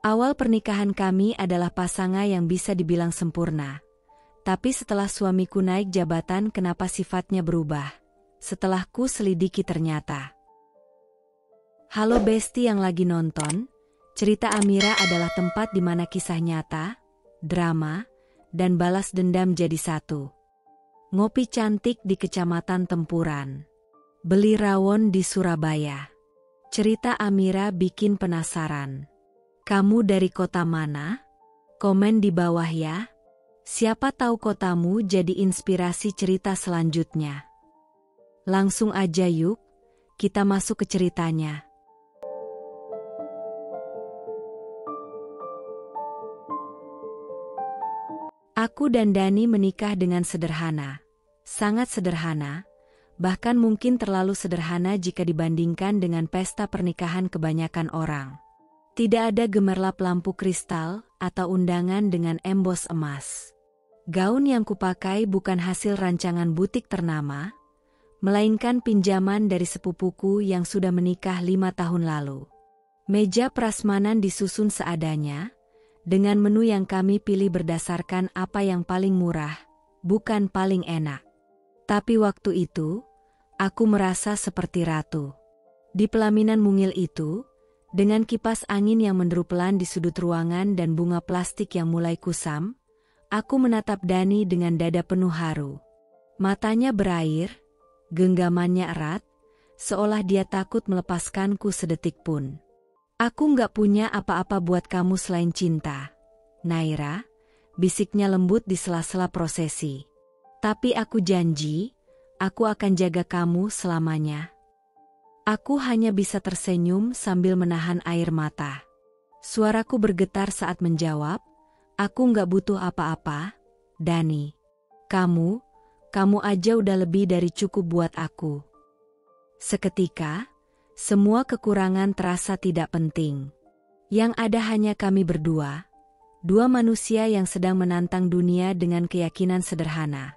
Awal pernikahan kami adalah pasangan yang bisa dibilang sempurna. Tapi setelah suamiku naik jabatan, kenapa sifatnya berubah? Setelah ku selidiki ternyata. Halo Besti yang lagi nonton, cerita Amira adalah tempat di mana kisah nyata, drama, dan balas dendam jadi satu. Ngopi cantik di Kecamatan Tempuran. Beli rawon di Surabaya. Cerita Amira bikin penasaran. Kamu dari kota mana? Komen di bawah ya. Siapa tahu kotamu jadi inspirasi cerita selanjutnya. Langsung aja yuk, kita masuk ke ceritanya. Aku dan Dani menikah dengan sederhana. Sangat sederhana, bahkan mungkin terlalu sederhana jika dibandingkan dengan pesta pernikahan kebanyakan orang. Tidak ada gemerlap lampu kristal atau undangan dengan embos emas. Gaun yang kupakai bukan hasil rancangan butik ternama, melainkan pinjaman dari sepupuku yang sudah menikah 5 tahun lalu. Meja prasmanan disusun seadanya, dengan menu yang kami pilih berdasarkan apa yang paling murah, bukan paling enak. Tapi waktu itu, aku merasa seperti ratu. Di pelaminan mungil itu, dengan kipas angin yang menderu pelan di sudut ruangan dan bunga plastik yang mulai kusam, aku menatap Dani dengan dada penuh haru. Matanya berair, genggamannya erat, seolah dia takut melepaskanku sedetik pun. Aku nggak punya apa-apa buat kamu selain cinta, Naira, bisiknya lembut di sela-sela prosesi. Tapi aku janji, aku akan jaga kamu selamanya. Aku hanya bisa tersenyum sambil menahan air mata. Suaraku bergetar saat menjawab, aku nggak butuh apa-apa, Dani. Kamu aja udah lebih dari cukup buat aku. Seketika, semua kekurangan terasa tidak penting. Yang ada hanya kami berdua, dua manusia yang sedang menantang dunia dengan keyakinan sederhana,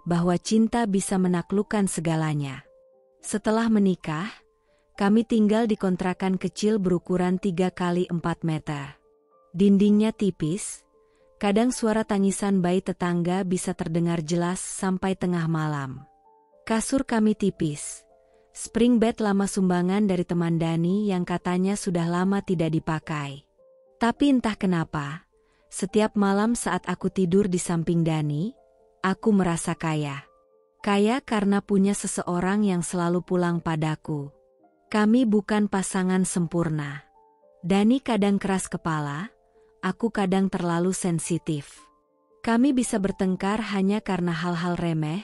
bahwa cinta bisa menaklukkan segalanya. Setelah menikah, kami tinggal di kontrakan kecil berukuran 3 kali 4 meter. Dindingnya tipis, kadang suara tangisan bayi tetangga bisa terdengar jelas sampai tengah malam. Kasur kami tipis. Spring bed lama sumbangan dari teman Dani yang katanya sudah lama tidak dipakai. Tapi entah kenapa, setiap malam saat aku tidur di samping Dani, aku merasa kaya. Kaya karena punya seseorang yang selalu pulang padaku. Kami bukan pasangan sempurna. Dani kadang keras kepala, aku kadang terlalu sensitif. Kami bisa bertengkar hanya karena hal-hal remeh,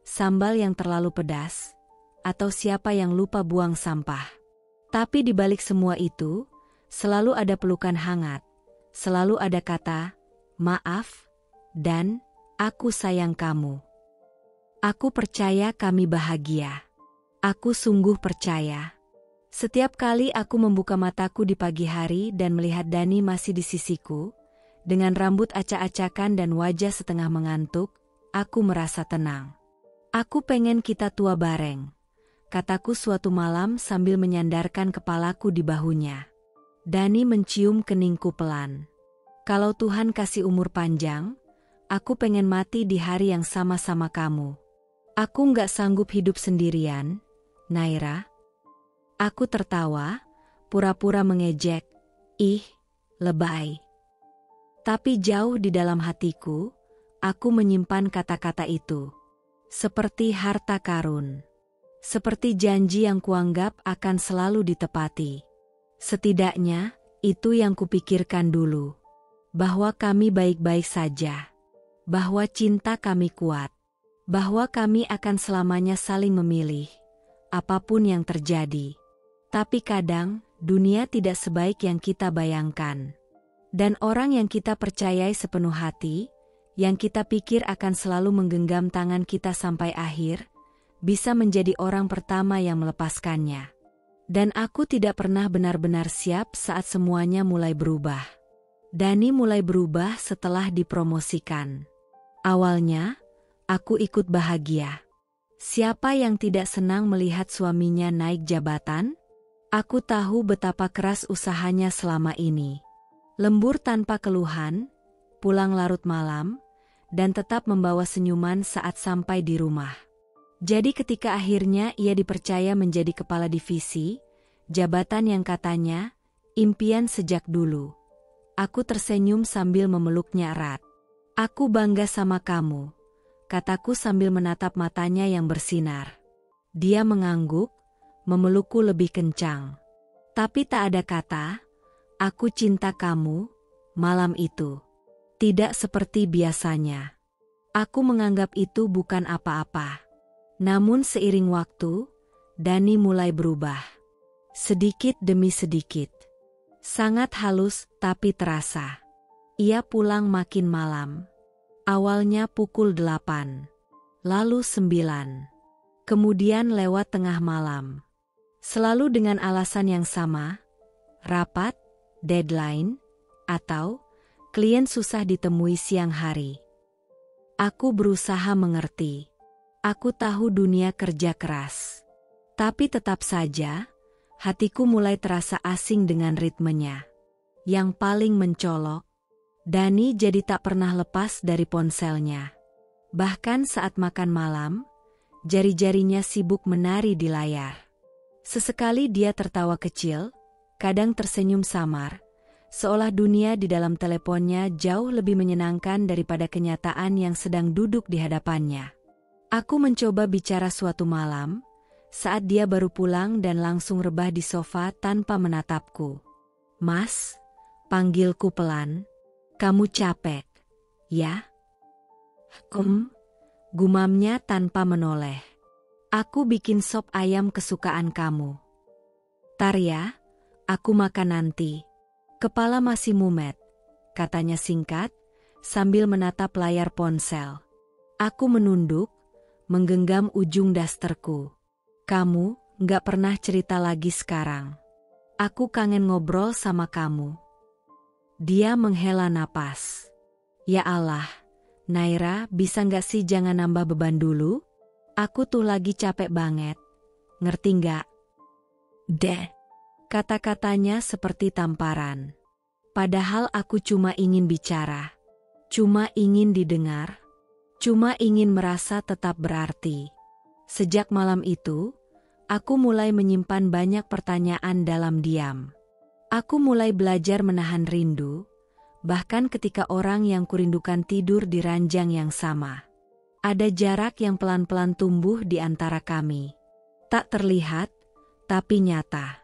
sambal yang terlalu pedas, atau siapa yang lupa buang sampah. Tapi di balik semua itu, selalu ada pelukan hangat, selalu ada kata, maaf, dan aku sayang kamu. Aku percaya kami bahagia. Aku sungguh percaya. Setiap kali aku membuka mataku di pagi hari dan melihat Dani masih di sisiku, dengan rambut acak-acakan dan wajah setengah mengantuk, aku merasa tenang. Aku pengen kita tua bareng, kataku suatu malam sambil menyandarkan kepalaku di bahunya. Dani mencium keningku pelan. Kalau Tuhan kasih umur panjang, aku pengen mati di hari yang sama-sama kamu. Aku nggak sanggup hidup sendirian, Naira. Aku tertawa, pura-pura mengejek, ih, lebay. Tapi jauh di dalam hatiku, aku menyimpan kata-kata itu. Seperti harta karun. Seperti janji yang kuanggap akan selalu ditepati. Setidaknya, itu yang kupikirkan dulu. Bahwa kami baik-baik saja. Bahwa cinta kami kuat. Bahwa kami akan selamanya saling memilih. Apapun yang terjadi. Tapi kadang, dunia tidak sebaik yang kita bayangkan. Dan orang yang kita percayai sepenuh hati, yang kita pikir akan selalu menggenggam tangan kita sampai akhir, bisa menjadi orang pertama yang melepaskannya. Dan aku tidak pernah benar-benar siap saat semuanya mulai berubah. Dani mulai berubah setelah dipromosikan. Awalnya, aku ikut bahagia. Siapa yang tidak senang melihat suaminya naik jabatan? Aku tahu betapa keras usahanya selama ini. Lembur tanpa keluhan, pulang larut malam, dan tetap membawa senyuman saat sampai di rumah. Jadi ketika akhirnya ia dipercaya menjadi kepala divisi, jabatan yang katanya, impian sejak dulu. Aku tersenyum sambil memeluknya erat. Aku bangga sama kamu, kataku sambil menatap matanya yang bersinar. Dia mengangguk, memelukku lebih kencang. Tapi tak ada kata, aku cinta kamu, malam itu. Tidak seperti biasanya. Aku menganggap itu bukan apa-apa. Namun seiring waktu, Dani mulai berubah. Sedikit demi sedikit. Sangat halus tapi terasa. Ia pulang makin malam. Awalnya pukul 8. Lalu 9. Kemudian lewat tengah malam. Selalu dengan alasan yang sama. Rapat, deadline, atau klien susah ditemui siang hari. Aku berusaha mengerti. Aku tahu dunia kerja keras. Tapi tetap saja, hatiku mulai terasa asing dengan ritmenya. Yang paling mencolok, Dani jadi tak pernah lepas dari ponselnya. Bahkan saat makan malam, jari-jarinya sibuk menari di layar. Sesekali dia tertawa kecil, kadang tersenyum samar, seolah dunia di dalam teleponnya jauh lebih menyenangkan daripada kenyataan yang sedang duduk di hadapannya. Aku mencoba bicara suatu malam, saat dia baru pulang dan langsung rebah di sofa tanpa menatapku. Mas, panggilku pelan, kamu capek, ya? Gumamnya tanpa menoleh. Aku bikin sop ayam kesukaan kamu. Tar ya, aku makan nanti. Kepala masih mumet, katanya singkat, sambil menatap layar ponsel. Aku menunduk, menggenggam ujung dasterku. Kamu nggak pernah cerita lagi sekarang. Aku kangen ngobrol sama kamu. Dia menghela napas. Ya Allah, Naira bisa nggak sih jangan nambah beban dulu? Aku tuh lagi capek banget. Ngerti nggak? Deh. Kata-katanya seperti tamparan. Padahal aku cuma ingin bicara. Cuma ingin didengar. Cuma ingin merasa tetap berarti. Sejak malam itu, aku mulai menyimpan banyak pertanyaan dalam diam. Aku mulai belajar menahan rindu, bahkan ketika orang yang kurindukan tidur di ranjang yang sama. Ada jarak yang pelan-pelan tumbuh di antara kami. Tak terlihat, tapi nyata.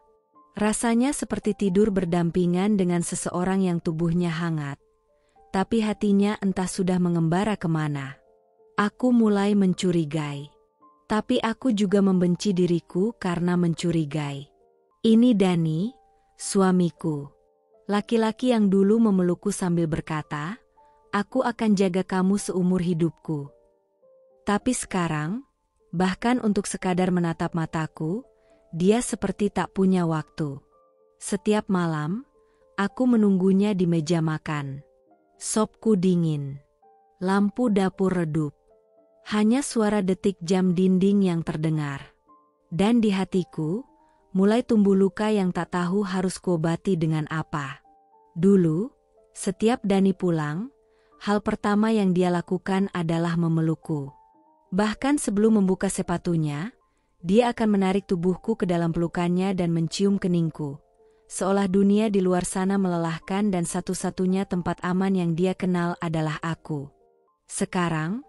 Rasanya seperti tidur berdampingan dengan seseorang yang tubuhnya hangat, tapi hatinya entah sudah mengembara kemana. Aku mulai mencurigai. Tapi aku juga membenci diriku karena mencurigai. Ini Dani, suamiku. Laki-laki yang dulu memelukku sambil berkata, aku akan jaga kamu seumur hidupku. Tapi sekarang, bahkan untuk sekadar menatap mataku, dia seperti tak punya waktu. Setiap malam, aku menunggunya di meja makan. Sopku dingin. Lampu dapur redup. Hanya suara detik jam dinding yang terdengar. Dan di hatiku, mulai tumbuh luka yang tak tahu harus kuobati dengan apa. Dulu, setiap Dani pulang, hal pertama yang dia lakukan adalah memelukku. Bahkan sebelum membuka sepatunya, dia akan menarik tubuhku ke dalam pelukannya dan mencium keningku. Seolah dunia di luar sana melelahkan dan satu-satunya tempat aman yang dia kenal adalah aku. Sekarang,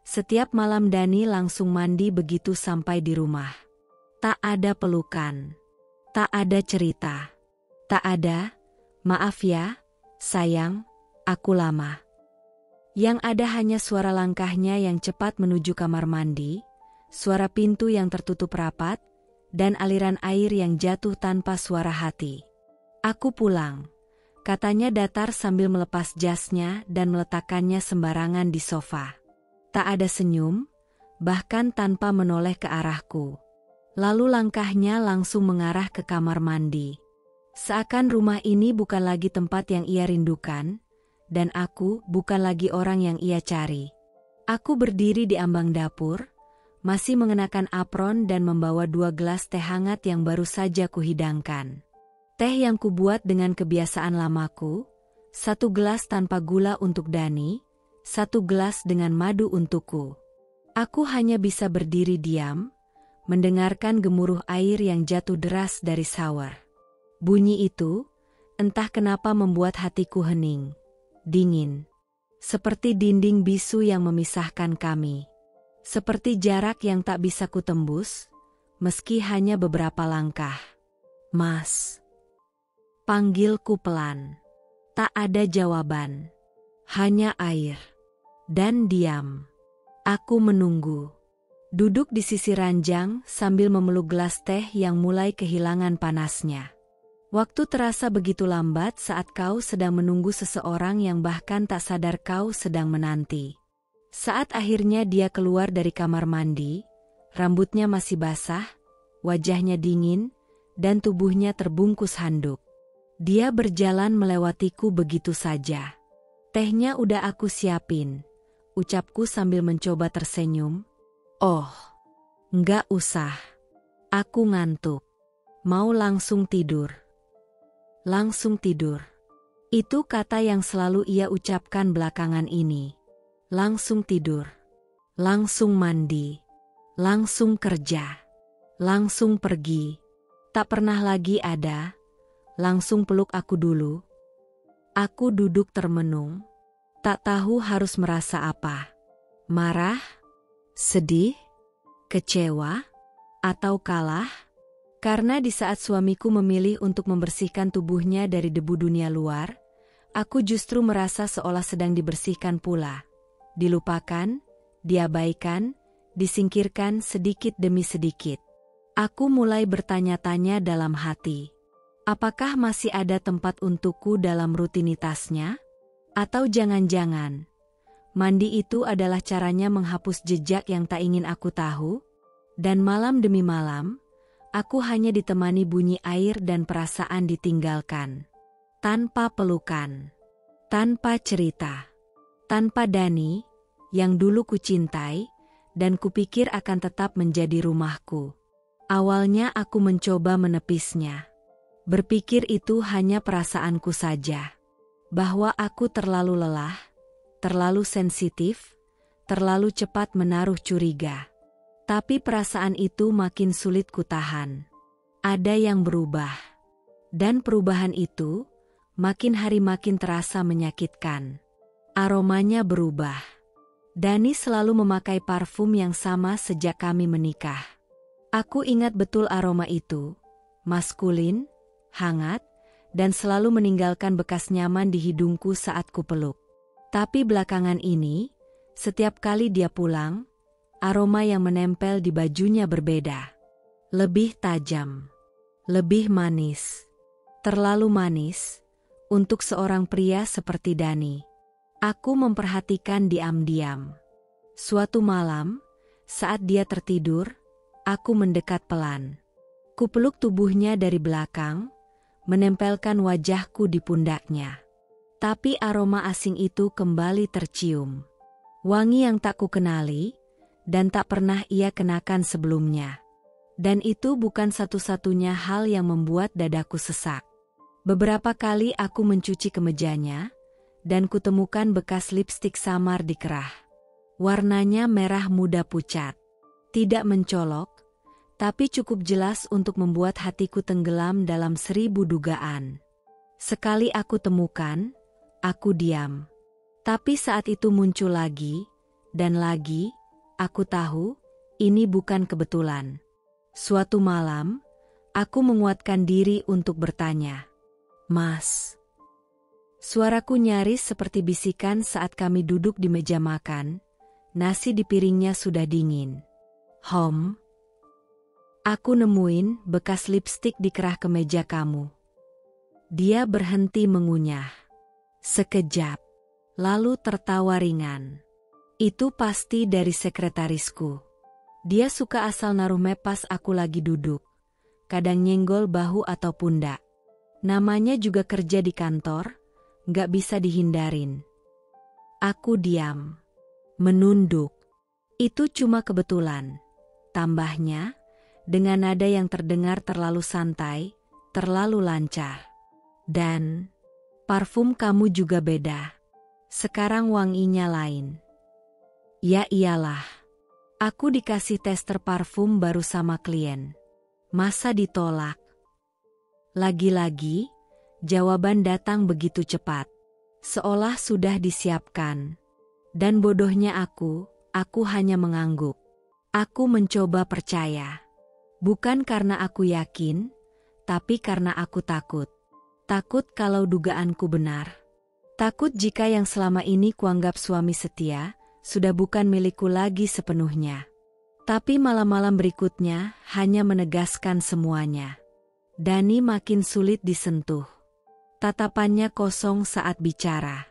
setiap malam Dani langsung mandi begitu sampai di rumah. Tak ada pelukan. Tak ada cerita. Tak ada, maaf ya, sayang, aku lama. Yang ada hanya suara langkahnya yang cepat menuju kamar mandi, suara pintu yang tertutup rapat, dan aliran air yang jatuh tanpa suara hati. Aku pulang, katanya datar sambil melepas jasnya dan meletakkannya sembarangan di sofa. Tak ada senyum, bahkan tanpa menoleh ke arahku. Lalu langkahnya langsung mengarah ke kamar mandi. Seakan rumah ini bukan lagi tempat yang ia rindukan, dan aku bukan lagi orang yang ia cari. Aku berdiri di ambang dapur, masih mengenakan apron dan membawa 2 gelas teh hangat yang baru saja kuhidangkan. Teh yang kubuat dengan kebiasaan lamaku, 1 gelas tanpa gula untuk Dani, 1 gelas dengan madu untukku. Aku hanya bisa berdiri diam, mendengarkan gemuruh air yang jatuh deras dari shower. Bunyi itu, entah kenapa membuat hatiku hening, dingin. Seperti dinding bisu yang memisahkan kami. Seperti jarak yang tak bisa kutembus, meski hanya beberapa langkah. Mas. Panggilku pelan. Tak ada jawaban. Hanya air. Dan diam. Aku menunggu. Duduk di sisi ranjang sambil memeluk gelas teh yang mulai kehilangan panasnya. Waktu terasa begitu lambat saat kau sedang menunggu seseorang yang bahkan tak sadar kau sedang menanti. Saat akhirnya dia keluar dari kamar mandi, rambutnya masih basah, wajahnya dingin, dan tubuhnya terbungkus handuk. Dia berjalan melewatiku begitu saja. Tehnya udah aku siapin, ucapku sambil mencoba tersenyum. Oh, nggak usah. Aku ngantuk. Mau langsung tidur. Langsung tidur. Itu kata yang selalu ia ucapkan belakangan ini. Langsung tidur. Langsung mandi. Langsung kerja. Langsung pergi. Tak pernah lagi ada. Langsung peluk aku dulu. Aku duduk termenung. Tak tahu harus merasa apa. Marah? Sedih? Kecewa? Atau kalah? Karena di saat suamiku memilih untuk membersihkan tubuhnya dari debu dunia luar, aku justru merasa seolah sedang dibersihkan pula. Dilupakan, diabaikan, disingkirkan sedikit demi sedikit. Aku mulai bertanya-tanya dalam hati. Apakah masih ada tempat untukku dalam rutinitasnya? Atau jangan-jangan, mandi itu adalah caranya menghapus jejak yang tak ingin aku tahu? Dan malam demi malam, aku hanya ditemani bunyi air dan perasaan ditinggalkan. Tanpa pelukan, tanpa cerita, tanpa Dani, yang dulu kucintai, dan kupikir akan tetap menjadi rumahku. Awalnya aku mencoba menepisnya. Berpikir itu hanya perasaanku saja. Bahwa aku terlalu lelah, terlalu sensitif, terlalu cepat menaruh curiga. Tapi perasaan itu makin sulit kutahan. Ada yang berubah. Dan perubahan itu, makin hari makin terasa menyakitkan. Aromanya berubah. Dani selalu memakai parfum yang sama sejak kami menikah. Aku ingat betul aroma itu, maskulin, hangat, dan selalu meninggalkan bekas nyaman di hidungku saat kupeluk. Tapi belakangan ini, setiap kali dia pulang, aroma yang menempel di bajunya berbeda. Lebih tajam, lebih manis, terlalu manis, untuk seorang pria seperti Dani. Aku memperhatikan diam-diam. Suatu malam, saat dia tertidur, aku mendekat pelan. Kupeluk tubuhnya dari belakang, menempelkan wajahku di pundaknya. Tapi aroma asing itu kembali tercium. Wangi yang tak kukenali, dan tak pernah ia kenakan sebelumnya. Dan itu bukan satu-satunya hal yang membuat dadaku sesak. Beberapa kali aku mencuci kemejanya, dan kutemukan bekas lipstik samar di kerah. Warnanya merah muda pucat. Tidak mencolok, tapi cukup jelas untuk membuat hatiku tenggelam dalam 1000 dugaan. Sekali aku temukan, aku diam. Tapi saat itu muncul lagi, dan lagi, aku tahu, ini bukan kebetulan. Suatu malam, aku menguatkan diri untuk bertanya. Mas. Suaraku nyaris seperti bisikan saat kami duduk di meja makan, nasi di piringnya sudah dingin. Aku nemuin bekas lipstik di kerah kemeja kamu. Dia berhenti mengunyah. Sekejap, lalu tertawa ringan. Itu pasti dari sekretarisku. Dia suka asal naruh map pas aku lagi duduk. Kadang nyenggol bahu atau pundak. Namanya juga kerja di kantor, nggak bisa dihindarin. Aku diam. Menunduk. Itu cuma kebetulan. Tambahnya, dengan nada yang terdengar terlalu santai, terlalu lancar. Dan, Parfum kamu juga beda. Sekarang wanginya lain. Ya iyalah. Aku dikasih tester parfum baru sama klien. Masa ditolak? Lagi-lagi, jawaban datang begitu cepat. Seolah sudah disiapkan. Dan bodohnya aku hanya mengangguk. Aku mencoba percaya. Bukan karena aku yakin, tapi karena aku takut. Takut kalau dugaanku benar. Takut jika yang selama ini kuanggap suami setia, sudah bukan milikku lagi sepenuhnya. Tapi malam-malam berikutnya hanya menegaskan semuanya. Dani makin sulit disentuh. Tatapannya kosong saat bicara.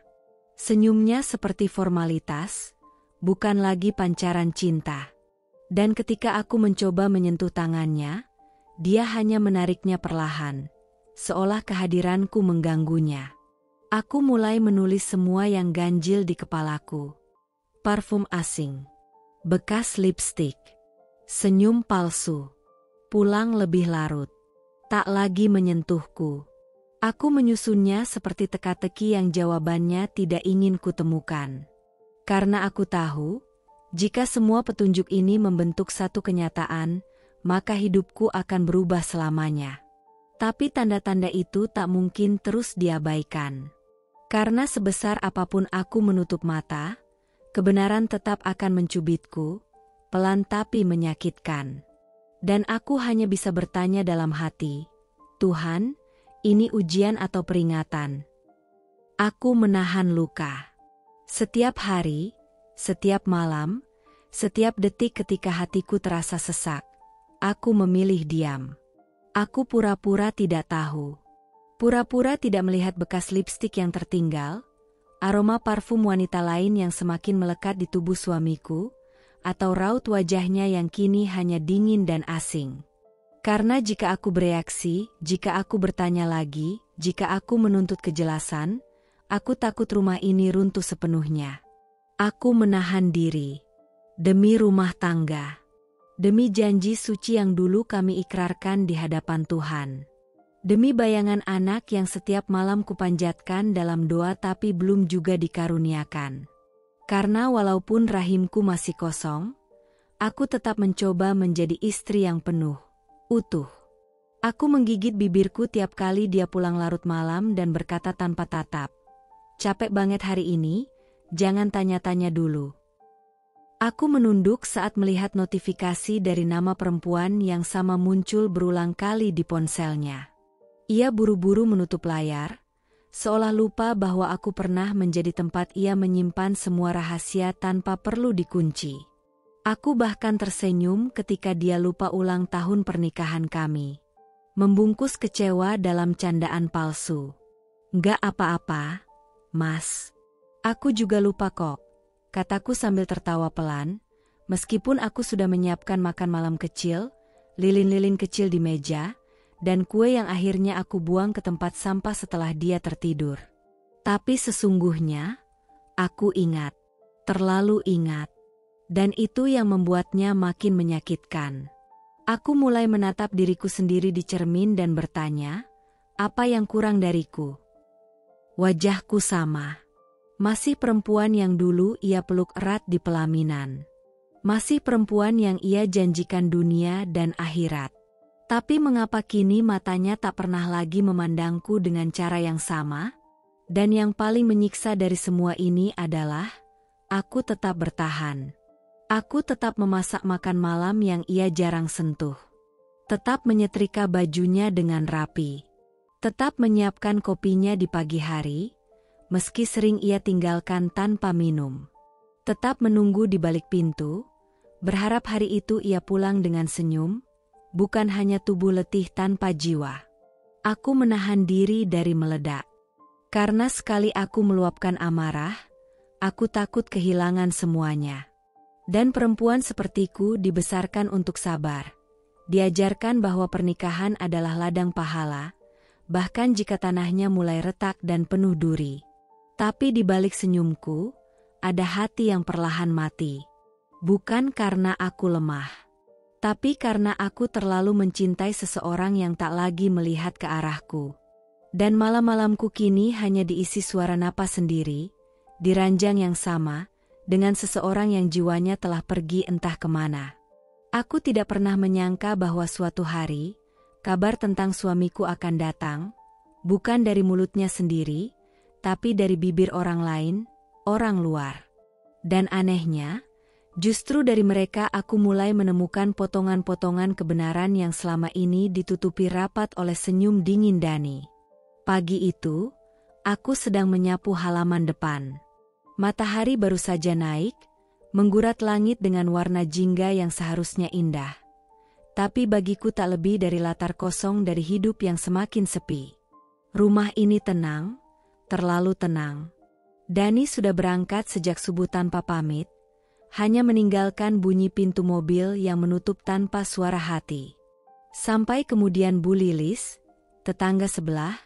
Senyumnya seperti formalitas, bukan lagi pancaran cinta. Dan ketika aku mencoba menyentuh tangannya, dia hanya menariknya perlahan, seolah kehadiranku mengganggunya. Aku mulai menulis semua yang ganjil di kepalaku. Parfum asing, bekas lipstik, senyum palsu, pulang lebih larut, tak lagi menyentuhku. Aku menyusunnya seperti teka-teki yang jawabannya tidak ingin kutemukan. Karena aku tahu, jika semua petunjuk ini membentuk satu kenyataan, maka hidupku akan berubah selamanya. Tapi tanda-tanda itu tak mungkin terus diabaikan. Karena sebesar apapun aku menutup mata, kebenaran tetap akan mencubitku, pelan tapi menyakitkan. Dan aku hanya bisa bertanya dalam hati, Tuhan, ini ujian atau peringatan? Aku menahan luka. Setiap hari, setiap malam, setiap detik ketika hatiku terasa sesak, aku memilih diam. Aku pura-pura tidak tahu. Pura-pura tidak melihat bekas lipstik yang tertinggal, aroma parfum wanita lain yang semakin melekat di tubuh suamiku, atau raut wajahnya yang kini hanya dingin dan asing. Karena jika aku bereaksi, jika aku bertanya lagi, jika aku menuntut kejelasan, aku takut rumah ini runtuh sepenuhnya. Aku menahan diri. Demi rumah tangga. Demi janji suci yang dulu kami ikrarkan di hadapan Tuhan. Demi bayangan anak yang setiap malam kupanjatkan dalam doa tapi belum juga dikaruniakan. Karena walaupun rahimku masih kosong, aku tetap mencoba menjadi istri yang penuh, utuh. Aku menggigit bibirku tiap kali dia pulang larut malam dan berkata tanpa tatap, "Capek banget hari ini, jangan tanya-tanya dulu." Aku menunduk saat melihat notifikasi dari nama perempuan yang sama muncul berulang kali di ponselnya. Ia buru-buru menutup layar, seolah lupa bahwa aku pernah menjadi tempat ia menyimpan semua rahasia tanpa perlu dikunci. Aku bahkan tersenyum ketika dia lupa ulang tahun pernikahan kami. Membungkus kecewa dalam candaan palsu. "Nggak apa-apa, Mas. Aku juga lupa kok," kataku sambil tertawa pelan, meskipun aku sudah menyiapkan makan malam kecil, lilin-lilin kecil di meja, dan kue yang akhirnya aku buang ke tempat sampah setelah dia tertidur. Tapi sesungguhnya, aku ingat, terlalu ingat. Dan itu yang membuatnya makin menyakitkan. Aku mulai menatap diriku sendiri di cermin dan bertanya, apa yang kurang dariku? Wajahku sama. Masih perempuan yang dulu ia peluk erat di pelaminan. Masih perempuan yang ia janjikan dunia dan akhirat. Tapi mengapa kini matanya tak pernah lagi memandangku dengan cara yang sama? Dan yang paling menyiksa dari semua ini adalah, aku tetap bertahan. Aku tetap memasak makan malam yang ia jarang sentuh. Tetap menyetrika bajunya dengan rapi. Tetap menyiapkan kopinya di pagi hari, meski sering ia tinggalkan tanpa minum. Tetap menunggu di balik pintu, berharap hari itu ia pulang dengan senyum, bukan hanya tubuh letih tanpa jiwa. Aku menahan diri dari meledak. Karena sekali aku meluapkan amarah, aku takut kehilangan semuanya. Dan perempuan sepertiku dibesarkan untuk sabar. Diajarkan bahwa pernikahan adalah ladang pahala, bahkan jika tanahnya mulai retak dan penuh duri. Tapi di balik senyumku, ada hati yang perlahan mati. Bukan karena aku lemah, tapi karena aku terlalu mencintai seseorang yang tak lagi melihat ke arahku. Dan malam-malamku kini hanya diisi suara napas sendiri, di ranjang yang sama, dengan seseorang yang jiwanya telah pergi entah kemana. Aku tidak pernah menyangka bahwa suatu hari, kabar tentang suamiku akan datang, bukan dari mulutnya sendiri, tapi dari bibir orang lain, orang luar. Dan anehnya, justru dari mereka aku mulai menemukan potongan-potongan kebenaran yang selama ini ditutupi rapat oleh senyum dingin Dani. Pagi itu, aku sedang menyapu halaman depan. Matahari baru saja naik, menggurat langit dengan warna jingga yang seharusnya indah. Tapi bagiku tak lebih dari latar kosong dari hidup yang semakin sepi. Rumah ini tenang, terlalu tenang. Dani sudah berangkat sejak subuh tanpa pamit, hanya meninggalkan bunyi pintu mobil yang menutup tanpa suara hati. Sampai kemudian Bu Lilis, tetangga sebelah,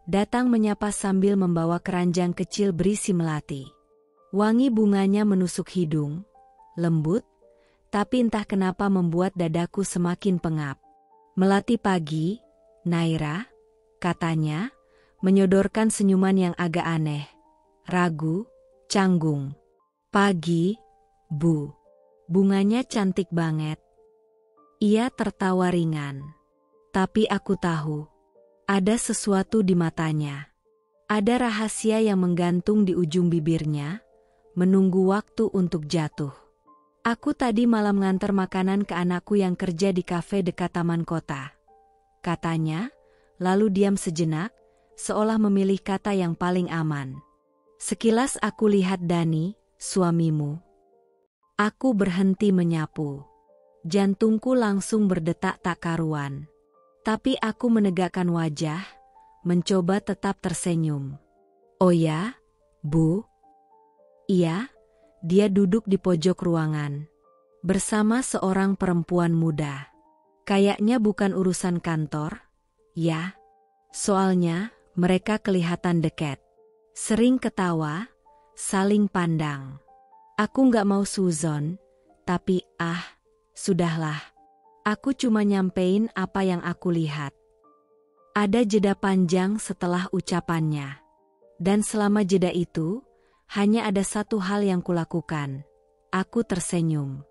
datang menyapa sambil membawa keranjang kecil berisi melati. Wangi bunganya menusuk hidung, lembut, tapi entah kenapa membuat dadaku semakin pengap. Melati pagi, Naira, katanya, menyodorkan senyuman yang agak aneh, ragu, canggung. Pagi, Bu. Bunganya cantik banget. Ia tertawa ringan. Tapi aku tahu, ada sesuatu di matanya. Ada rahasia yang menggantung di ujung bibirnya, menunggu waktu untuk jatuh. Aku tadi malam nganter makanan ke anakku yang kerja di kafe dekat taman kota. Katanya, lalu diam sejenak, seolah memilih kata yang paling aman. Sekilas aku lihat Dani, suamimu. Aku berhenti menyapu. Jantungku langsung berdetak tak karuan. Tapi aku menegakkan wajah, mencoba tetap tersenyum. Oh ya, Bu? Iya, dia duduk di pojok ruangan. Bersama seorang perempuan muda. Kayaknya bukan urusan kantor, ya. Soalnya, mereka kelihatan dekat. Sering ketawa, saling pandang. Aku nggak mau suzon, tapi sudahlah. Aku cuma nyampein apa yang aku lihat. Ada jeda panjang setelah ucapannya. Dan selama jeda itu, hanya ada satu hal yang kulakukan. Aku tersenyum.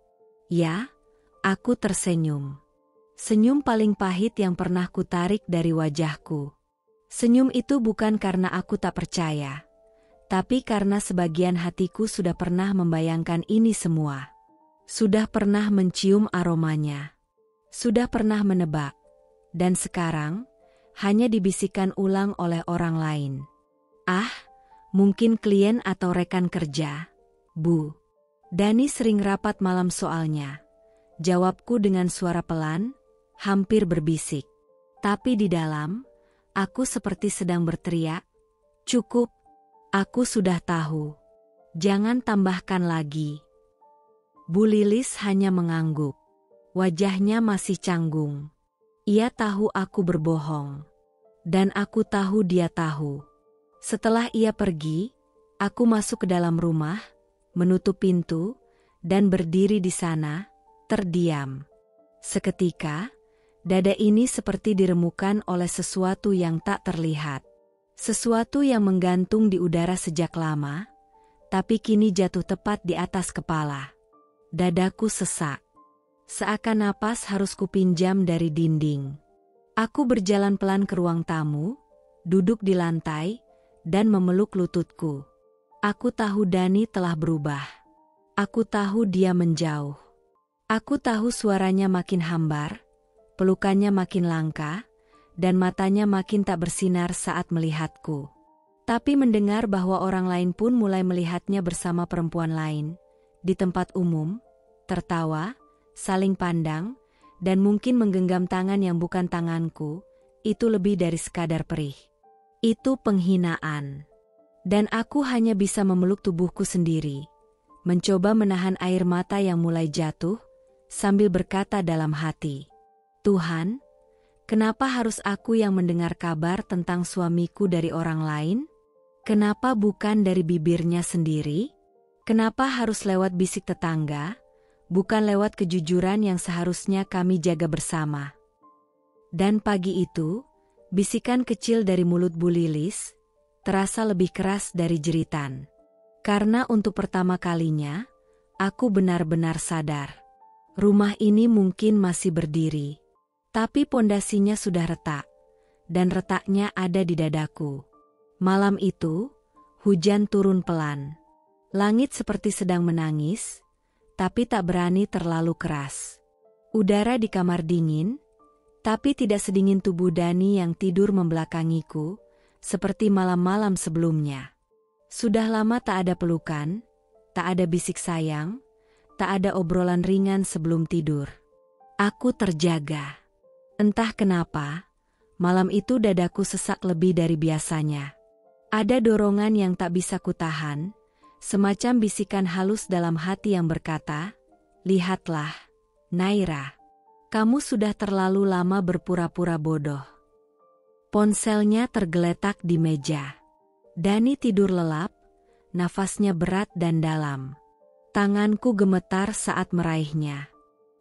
Ya, aku tersenyum. Senyum paling pahit yang pernah kutarik dari wajahku. Senyum itu bukan karena aku tak percaya, tapi karena sebagian hatiku sudah pernah membayangkan ini semua. Sudah pernah mencium aromanya. Sudah pernah menebak. Dan sekarang, hanya dibisikkan ulang oleh orang lain. Mungkin klien atau rekan kerja, Bu. Dani sering rapat malam soalnya. Jawabku dengan suara pelan, hampir berbisik. Tapi di dalam, aku seperti sedang berteriak, cukup, aku sudah tahu. Jangan tambahkan lagi. Bu Lilis hanya mengangguk. Wajahnya masih canggung. Ia tahu aku berbohong. Dan aku tahu dia tahu. Setelah ia pergi, aku masuk ke dalam rumah, menutup pintu, dan berdiri di sana, terdiam. Seketika, dada ini seperti diremukan oleh sesuatu yang tak terlihat. Sesuatu yang menggantung di udara sejak lama, tapi kini jatuh tepat di atas kepala. Dadaku sesak. Seakan napas harus kupinjam dari dinding. Aku berjalan pelan ke ruang tamu, duduk di lantai, dan memeluk lututku. Aku tahu Dani telah berubah. Aku tahu dia menjauh. Aku tahu suaranya makin hambar, pelukannya makin langka, dan matanya makin tak bersinar saat melihatku. Tapi mendengar bahwa orang lain pun mulai melihatnya bersama perempuan lain, di tempat umum, tertawa, saling pandang, dan mungkin menggenggam tangan yang bukan tanganku, itu lebih dari sekadar perih. Itu penghinaan. Dan aku hanya bisa memeluk tubuhku sendiri, mencoba menahan air mata yang mulai jatuh, sambil berkata dalam hati, Tuhan, kenapa harus aku yang mendengar kabar tentang suamiku dari orang lain? Kenapa bukan dari bibirnya sendiri? Kenapa harus lewat bisik tetangga? Bukan lewat kejujuran yang seharusnya kami jaga bersama. Dan pagi itu, Bisikan kecil dari mulut Bu Lilis terasa lebih keras dari jeritan. Karena untuk pertama kalinya, aku benar-benar sadar. Rumah ini mungkin masih berdiri, tapi pondasinya sudah retak, dan retaknya ada di dadaku. Malam itu, hujan turun pelan. Langit seperti sedang menangis, tapi tak berani terlalu keras. Udara di kamar dingin, tapi tidak sedingin tubuh Dani yang tidur membelakangiku, seperti malam-malam sebelumnya. Sudah lama tak ada pelukan, tak ada bisik sayang, tak ada obrolan ringan sebelum tidur. Aku terjaga. Entah kenapa, malam itu dadaku sesak lebih dari biasanya. Ada dorongan yang tak bisa kutahan, semacam bisikan halus dalam hati yang berkata, "Lihatlah, Naira. Kamu sudah terlalu lama berpura-pura bodoh." Ponselnya tergeletak di meja. Dani tidur lelap, nafasnya berat dan dalam. Tanganku gemetar saat meraihnya.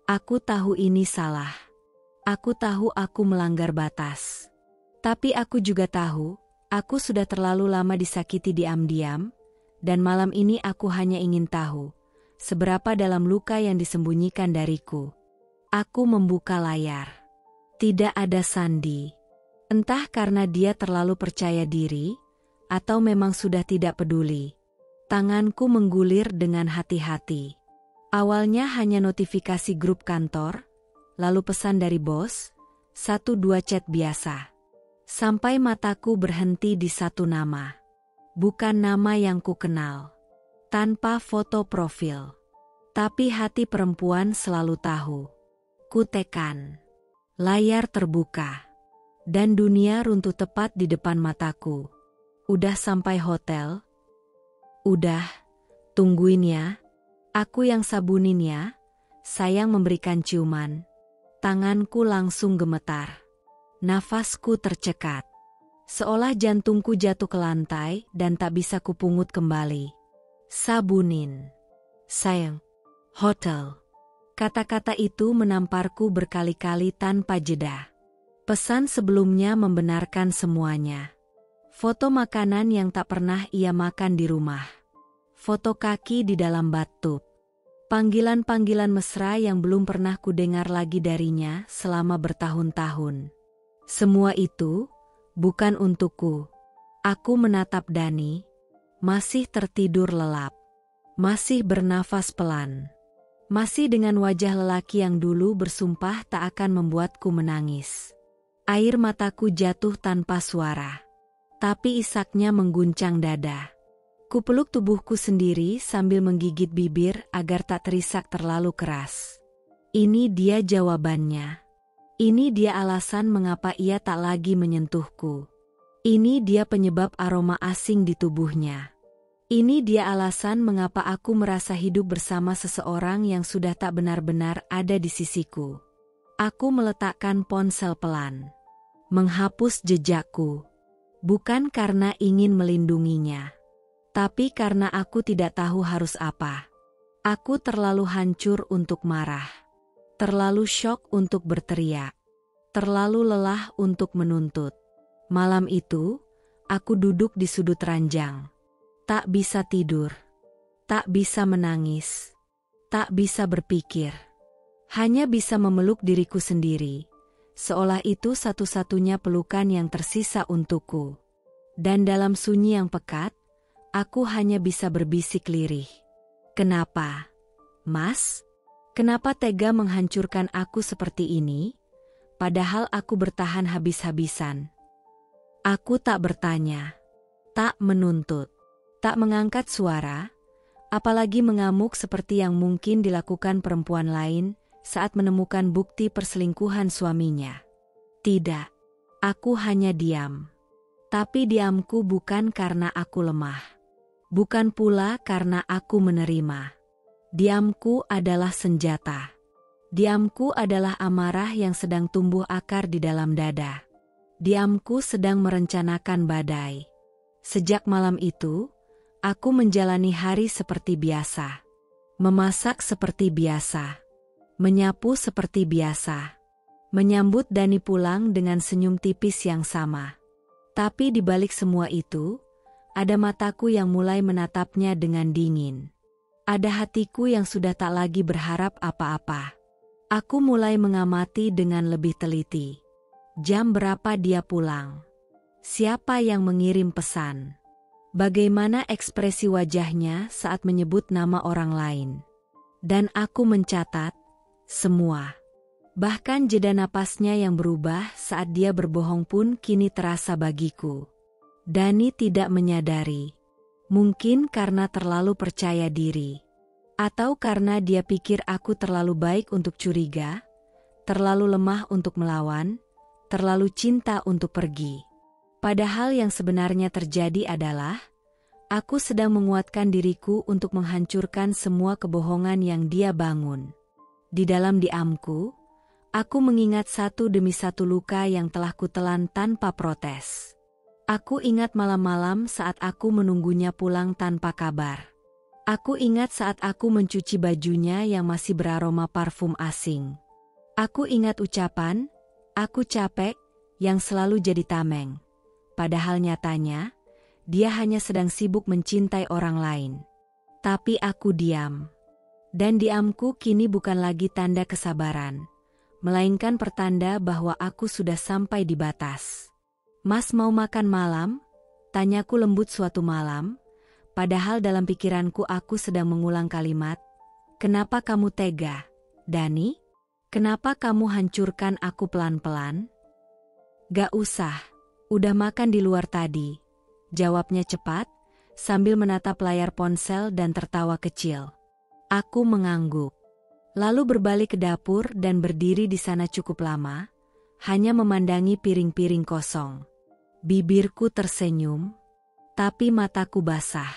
Aku tahu ini salah. Aku tahu aku melanggar batas. Tapi aku juga tahu, aku sudah terlalu lama disakiti diam-diam, dan malam ini aku hanya ingin tahu, seberapa dalam luka yang disembunyikan dariku. Aku membuka layar. Tidak ada Sandi. Entah karena dia terlalu percaya diri, atau memang sudah tidak peduli. Tanganku menggulir dengan hati-hati. Awalnya hanya notifikasi grup kantor, lalu pesan dari bos, 1-2 chat biasa. Sampai mataku berhenti di satu nama. Bukan nama yang ku kenal. Tanpa foto profil. Tapi hati perempuan selalu tahu. Kutekan. Layar terbuka. Dan dunia runtuh tepat di depan mataku. Udah sampai hotel? Udah, tungguin ya. Aku yang sabunin ya. Sayang memberikan ciuman. Tanganku langsung gemetar. Nafasku tercekat. Seolah jantungku jatuh ke lantai dan tak bisa kupungut kembali. Sabunin. Sayang. Hotel. Kata-kata itu menamparku berkali-kali tanpa jeda. Pesan sebelumnya membenarkan semuanya. Foto makanan yang tak pernah ia makan di rumah. Foto kaki di dalam bathtub. Panggilan-panggilan mesra yang belum pernah kudengar lagi darinya selama bertahun-tahun. Semua itu bukan untukku. Aku menatap Dani, masih tertidur lelap, masih bernafas pelan. Masih dengan wajah lelaki yang dulu bersumpah tak akan membuatku menangis. Air mataku jatuh tanpa suara. Tapi isaknya mengguncang dada. Kupeluk tubuhku sendiri sambil menggigit bibir agar tak terisak terlalu keras. Ini dia jawabannya. Ini dia alasan mengapa ia tak lagi menyentuhku. Ini dia penyebab aroma asing di tubuhnya. Ini dia alasan mengapa aku merasa hidup bersama seseorang yang sudah tak benar-benar ada di sisiku. Aku meletakkan ponsel pelan. Menghapus jejakku. Bukan karena ingin melindunginya. Tapi karena aku tidak tahu harus apa. Aku terlalu hancur untuk marah. Terlalu syok untuk berteriak. Terlalu lelah untuk menuntut. Malam itu, aku duduk di sudut ranjang. Tak bisa tidur, tak bisa menangis, tak bisa berpikir. Hanya bisa memeluk diriku sendiri, seolah itu satu-satunya pelukan yang tersisa untukku. Dan dalam sunyi yang pekat, aku hanya bisa berbisik lirih. Kenapa, Mas? Kenapa tega menghancurkan aku seperti ini? Padahal aku bertahan habis-habisan. Aku tak bertanya, tak menuntut. Tak mengangkat suara, apalagi mengamuk seperti yang mungkin dilakukan perempuan lain saat menemukan bukti perselingkuhan suaminya. Tidak, aku hanya diam. Tapi diamku bukan karena aku lemah. Bukan pula karena aku menerima. Diamku adalah senjata. Diamku adalah amarah yang sedang tumbuh akar di dalam dada. Diamku sedang merencanakan badai. Sejak malam itu, aku menjalani hari seperti biasa. Memasak seperti biasa. Menyapu seperti biasa. Menyambut Dani pulang dengan senyum tipis yang sama. Tapi di balik semua itu, ada mataku yang mulai menatapnya dengan dingin. Ada hatiku yang sudah tak lagi berharap apa-apa. Aku mulai mengamati dengan lebih teliti. Jam berapa dia pulang? Siapa yang mengirim pesan? Bagaimana ekspresi wajahnya saat menyebut nama orang lain? Dan aku mencatat semua. Bahkan jeda napasnya yang berubah saat dia berbohong pun kini terasa bagiku. Dani tidak menyadari. Mungkin karena terlalu percaya diri. Atau karena dia pikir aku terlalu baik untuk curiga, terlalu lemah untuk melawan, terlalu cinta untuk pergi. Padahal yang sebenarnya terjadi adalah, aku sedang menguatkan diriku untuk menghancurkan semua kebohongan yang dia bangun. Di dalam diamku, aku mengingat satu demi satu luka yang telah kutelan tanpa protes. Aku ingat malam-malam saat aku menunggunya pulang tanpa kabar. Aku ingat saat aku mencuci bajunya yang masih beraroma parfum asing. Aku ingat ucapan, "Aku capek," yang selalu jadi tameng. Padahal nyatanya, dia hanya sedang sibuk mencintai orang lain. Tapi aku diam. Dan diamku kini bukan lagi tanda kesabaran, melainkan pertanda bahwa aku sudah sampai di batas. "Mas mau makan malam?" Tanyaku lembut suatu malam, padahal dalam pikiranku aku sedang mengulang kalimat, "Kenapa kamu tega, Dani? Kenapa kamu hancurkan aku pelan-pelan?" "Gak usah, udah makan di luar tadi," jawabnya cepat, sambil menatap layar ponsel dan tertawa kecil. Aku mengangguk. Lalu berbalik ke dapur dan berdiri di sana cukup lama, hanya memandangi piring-piring kosong. Bibirku tersenyum, tapi mataku basah.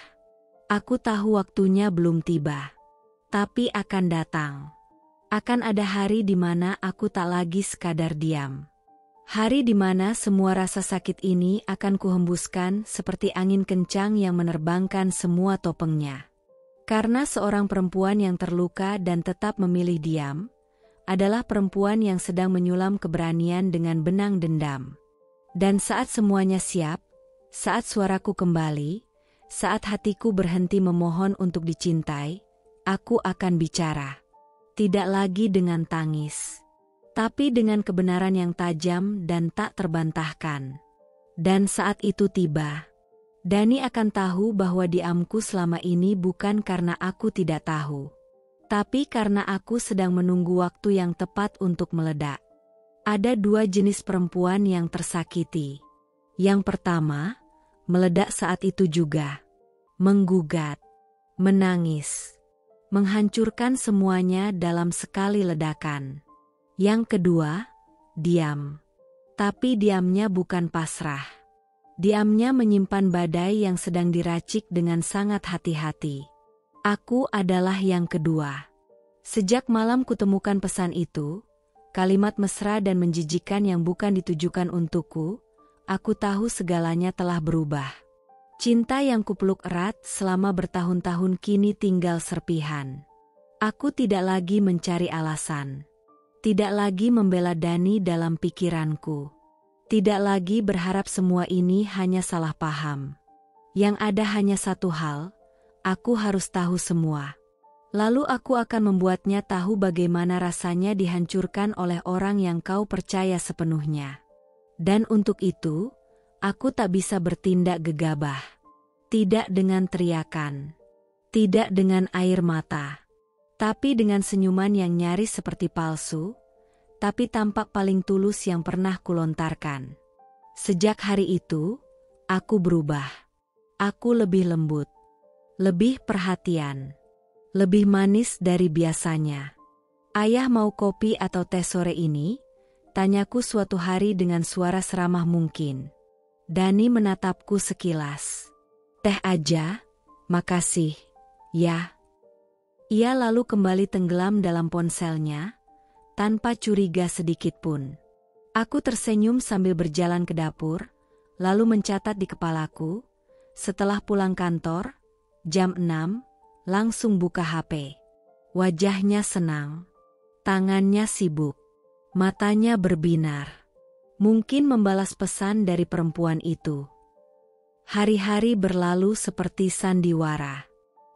Aku tahu waktunya belum tiba. Tapi akan datang. Akan ada hari di mana aku tak lagi sekadar diam. Hari di mana semua rasa sakit ini akan kuhembuskan seperti angin kencang yang menerbangkan semua topengnya. Karena seorang perempuan yang terluka dan tetap memilih diam, adalah perempuan yang sedang menyulam keberanian dengan benang dendam. Dan saat semuanya siap, saat suaraku kembali, saat hatiku berhenti memohon untuk dicintai, aku akan bicara. Tidak lagi dengan tangis, tapi dengan kebenaran yang tajam dan tak terbantahkan. Dan saat itu tiba, Dani akan tahu bahwa diamku selama ini bukan karena aku tidak tahu, tapi karena aku sedang menunggu waktu yang tepat untuk meledak. Ada dua jenis perempuan yang tersakiti. Yang pertama, meledak saat itu juga. Menggugat, menangis, menghancurkan semuanya dalam sekali ledakan. Yang kedua, diam. Tapi diamnya bukan pasrah. Diamnya menyimpan badai yang sedang diracik dengan sangat hati-hati. Aku adalah yang kedua. Sejak malam kutemukan pesan itu, kalimat mesra dan menjijikan yang bukan ditujukan untukku, aku tahu segalanya telah berubah. Cinta yang kupeluk erat selama bertahun-tahun kini tinggal serpihan. Aku tidak lagi mencari alasan. Tidak lagi membela Dani dalam pikiranku. Tidak lagi berharap semua ini hanya salah paham. Yang ada hanya satu hal, aku harus tahu semua. Lalu aku akan membuatnya tahu bagaimana rasanya dihancurkan oleh orang yang kau percaya sepenuhnya. Dan untuk itu, aku tak bisa bertindak gegabah. Tidak dengan teriakan. Tidak dengan air mata. Tapi dengan senyuman yang nyaris seperti palsu, tapi tampak paling tulus yang pernah kulontarkan. Sejak hari itu, aku berubah. Aku lebih lembut, lebih perhatian, lebih manis dari biasanya. "Ayah mau kopi atau teh sore ini?" tanyaku suatu hari dengan suara seramah mungkin. Dani menatapku sekilas. "Teh aja, makasih, ya." Ia lalu kembali tenggelam dalam ponselnya, tanpa curiga sedikit pun. Aku tersenyum sambil berjalan ke dapur, lalu mencatat di kepalaku, setelah pulang kantor, jam 6, langsung buka HP. Wajahnya senang, tangannya sibuk, Matanya berbinar. Mungkin membalas pesan dari perempuan itu. Hari-hari berlalu seperti sandiwara.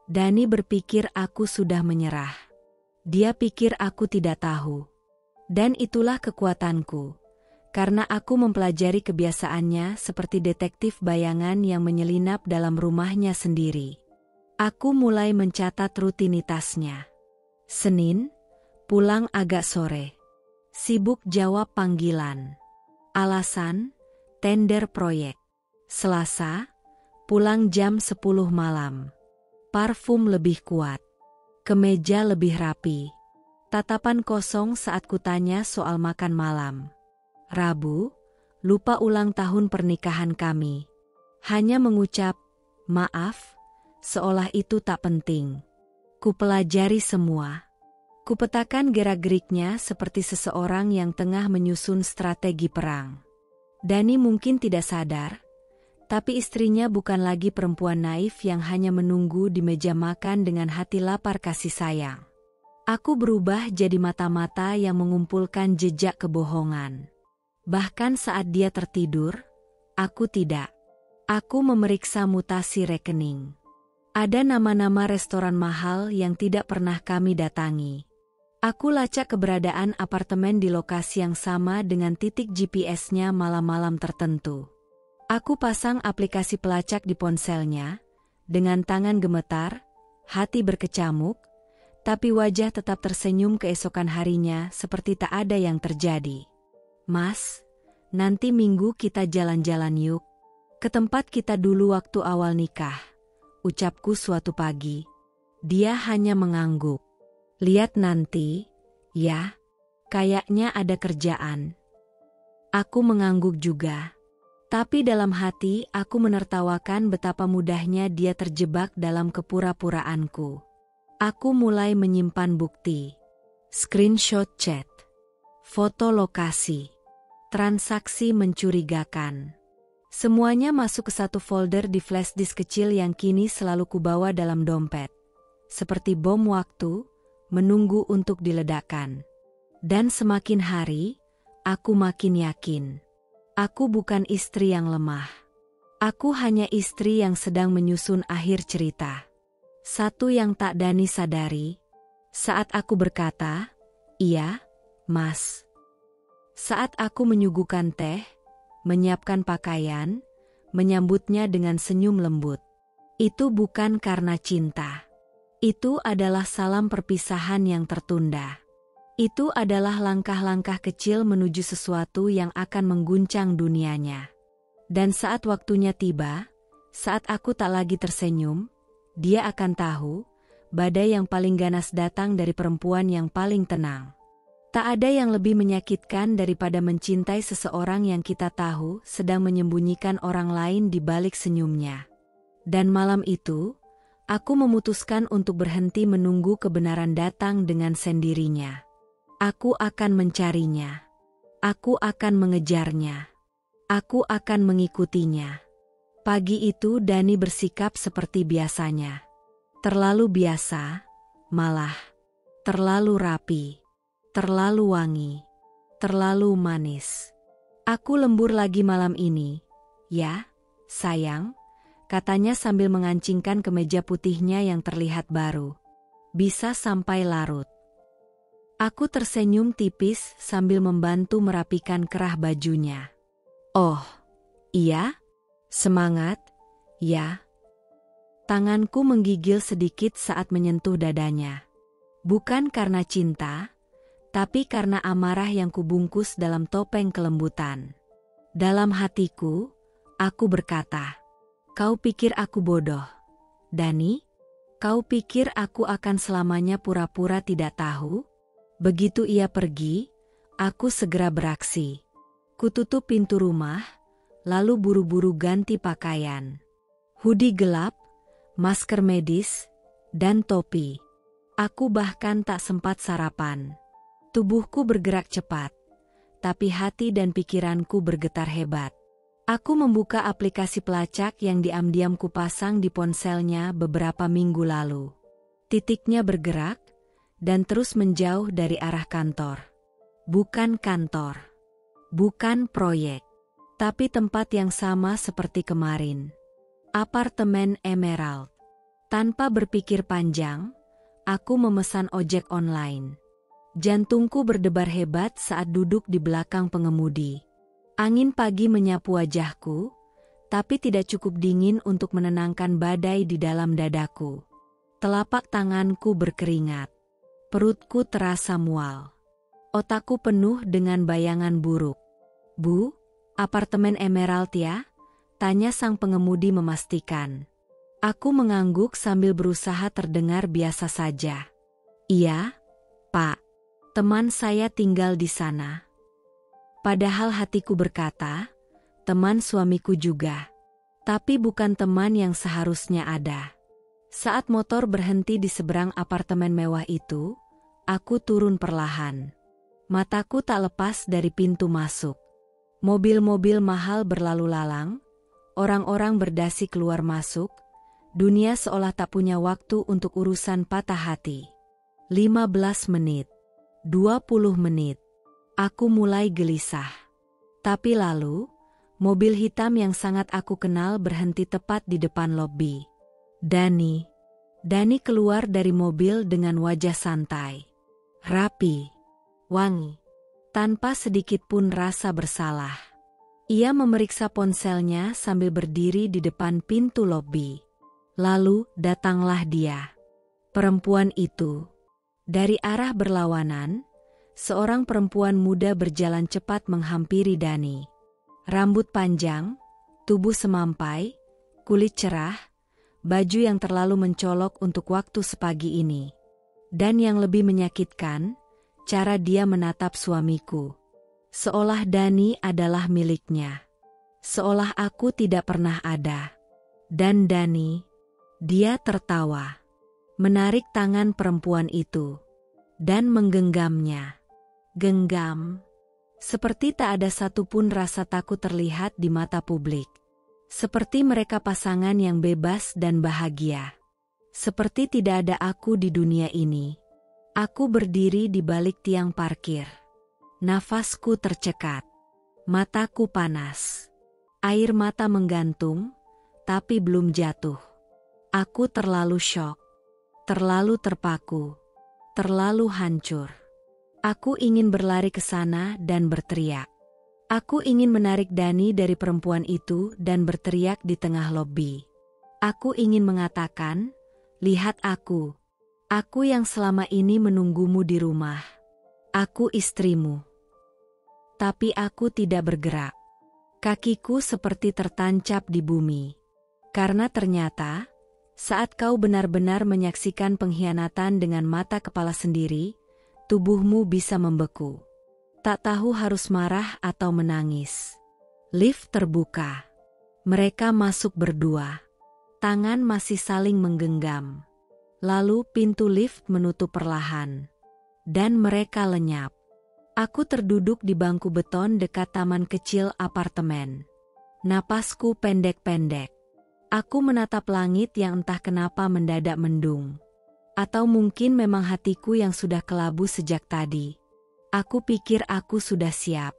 Dani berpikir aku sudah menyerah. Dia pikir aku tidak tahu. Dan itulah kekuatanku. Karena aku mempelajari kebiasaannya seperti detektif bayangan yang menyelinap dalam rumahnya sendiri. Aku mulai mencatat rutinitasnya. Senin, pulang agak sore. Sibuk jawab panggilan. Alasan, tender proyek. Selasa, pulang jam 10 malam. Parfum lebih kuat. Kemeja lebih rapi. Tatapan kosong saat kutanya soal makan malam. Rabu, lupa ulang tahun pernikahan kami. Hanya mengucap, maaf, seolah itu tak penting. Kupelajari semua. Kupetakan gerak-geriknya seperti seseorang yang tengah menyusun strategi perang. Dani mungkin tidak sadar, tapi istrinya bukan lagi perempuan naif yang hanya menunggu di meja makan dengan hati lapar kasih sayang. Aku berubah jadi mata-mata yang mengumpulkan jejak kebohongan. Bahkan saat dia tertidur, aku tidak. Aku memeriksa mutasi rekening. Ada nama-nama restoran mahal yang tidak pernah kami datangi. Aku lacak keberadaan apartemen di lokasi yang sama dengan titik GPS-nya malam-malam tertentu. Aku pasang aplikasi pelacak di ponselnya, dengan tangan gemetar, hati berkecamuk, tapi wajah tetap tersenyum keesokan harinya seperti tak ada yang terjadi. Mas, nanti Minggu kita jalan-jalan yuk. Ke tempat kita dulu waktu awal nikah, ucapku suatu pagi. Dia hanya mengangguk. Lihat nanti, ya, kayaknya ada kerjaan. Aku mengangguk juga. Tapi dalam hati aku menertawakan betapa mudahnya dia terjebak dalam kepura-puraanku. Aku mulai menyimpan bukti. Screenshot chat. Foto lokasi. Transaksi mencurigakan. Semuanya masuk ke satu folder di flash disk kecil yang kini selalu kubawa dalam dompet. Seperti bom waktu, menunggu untuk diledakkan. Dan semakin hari, aku makin yakin. Aku bukan istri yang lemah. Aku hanya istri yang sedang menyusun akhir cerita. Satu yang tak Dani sadari, saat aku berkata, iya, Mas. Saat aku menyuguhkan teh, menyiapkan pakaian, menyambutnya dengan senyum lembut. Itu bukan karena cinta. Itu adalah salam perpisahan yang tertunda. Itu adalah langkah-langkah kecil menuju sesuatu yang akan mengguncang dunianya. Dan saat waktunya tiba, saat aku tak lagi tersenyum, dia akan tahu, badai yang paling ganas datang dari perempuan yang paling tenang. Tak ada yang lebih menyakitkan daripada mencintai seseorang yang kita tahu sedang menyembunyikan orang lain di balik senyumnya. Dan malam itu, aku memutuskan untuk berhenti menunggu kebenaran datang dengan sendirinya. Aku akan mencarinya. Aku akan mengejarnya. Aku akan mengikutinya. Pagi itu Dani bersikap seperti biasanya. Terlalu biasa, malah. Terlalu rapi. Terlalu wangi. Terlalu manis. Aku lembur lagi malam ini. Ya, sayang. Katanya sambil mengancingkan kemeja putihnya yang terlihat baru. Bisa sampai larut. Aku tersenyum tipis sambil membantu merapikan kerah bajunya. Oh, iya? Semangat, ya? Tanganku menggigil sedikit saat menyentuh dadanya. Bukan karena cinta, tapi karena amarah yang kubungkus dalam topeng kelembutan. Dalam hatiku, aku berkata, kau pikir aku bodoh, Dani? Kau pikir aku akan selamanya pura-pura tidak tahu? Begitu ia pergi, aku segera beraksi. Kututup pintu rumah, lalu buru-buru ganti pakaian. Hoodie gelap, masker medis, dan topi. Aku bahkan tak sempat sarapan. Tubuhku bergerak cepat, tapi hati dan pikiranku bergetar hebat. Aku membuka aplikasi pelacak yang diam-diam kupasang di ponselnya beberapa minggu lalu. Titiknya bergerak, dan terus menjauh dari arah kantor. Bukan kantor. Bukan proyek. Tapi tempat yang sama seperti kemarin. Apartemen Emerald. Tanpa berpikir panjang, aku memesan ojek online. Jantungku berdebar hebat saat duduk di belakang pengemudi. Angin pagi menyapu wajahku, tapi tidak cukup dingin untuk menenangkan badai di dalam dadaku. Telapak tanganku berkeringat. Perutku terasa mual. Otakku penuh dengan bayangan buruk. "Bu, apartemen Emerald ya?" tanya sang pengemudi memastikan. Aku mengangguk sambil berusaha terdengar biasa saja. "Iya, Pak. Teman saya tinggal di sana." Padahal hatiku berkata, teman suamiku juga. Tapi bukan teman yang seharusnya ada. Saat motor berhenti di seberang apartemen mewah itu, aku turun perlahan. Mataku tak lepas dari pintu masuk. Mobil-mobil mahal berlalu lalang, orang-orang berdasi keluar masuk, dunia seolah tak punya waktu untuk urusan patah hati. 15 menit, 20 menit, aku mulai gelisah. Tapi lalu, mobil hitam yang sangat aku kenal berhenti tepat di depan lobi. Dani keluar dari mobil dengan wajah santai, rapi, wangi, tanpa sedikit pun rasa bersalah. Ia memeriksa ponselnya sambil berdiri di depan pintu lobi. Lalu datanglah dia. Perempuan itu. Dari arah berlawanan, seorang perempuan muda berjalan cepat menghampiri Dani. Rambut panjang, tubuh semampai, kulit cerah, baju yang terlalu mencolok untuk waktu sepagi ini. Dan yang lebih menyakitkan, cara dia menatap suamiku. Seolah Dani adalah miliknya. Seolah aku tidak pernah ada. Dan Dani, dia tertawa. Menarik tangan perempuan itu. Dan menggenggamnya. Genggam. Seperti tak ada satupun rasa takut terlihat di mata publik. Seperti mereka pasangan yang bebas dan bahagia. Seperti tidak ada aku di dunia ini. Aku berdiri di balik tiang parkir. Nafasku tercekat. Mataku panas. Air mata menggantung, tapi belum jatuh. Aku terlalu syok. Terlalu terpaku. Terlalu hancur. Aku ingin berlari ke sana dan berteriak. Aku ingin menarik Dani dari perempuan itu dan berteriak di tengah lobi. Aku ingin mengatakan, "Lihat aku. Aku yang selama ini menunggumu di rumah. Aku istrimu." Tapi aku tidak bergerak. Kakiku seperti tertancap di bumi. Karena ternyata, saat kau benar-benar menyaksikan pengkhianatan dengan mata kepala sendiri, tubuhmu bisa membeku. Tak tahu harus marah atau menangis. Lift terbuka. Mereka masuk berdua. Tangan masih saling menggenggam. Lalu pintu lift menutup perlahan. Dan mereka lenyap. Aku terduduk di bangku beton dekat taman kecil apartemen. Napasku pendek-pendek. Aku menatap langit yang entah kenapa mendadak mendung. Atau mungkin memang hatiku yang sudah kelabu sejak tadi. Aku pikir aku sudah siap.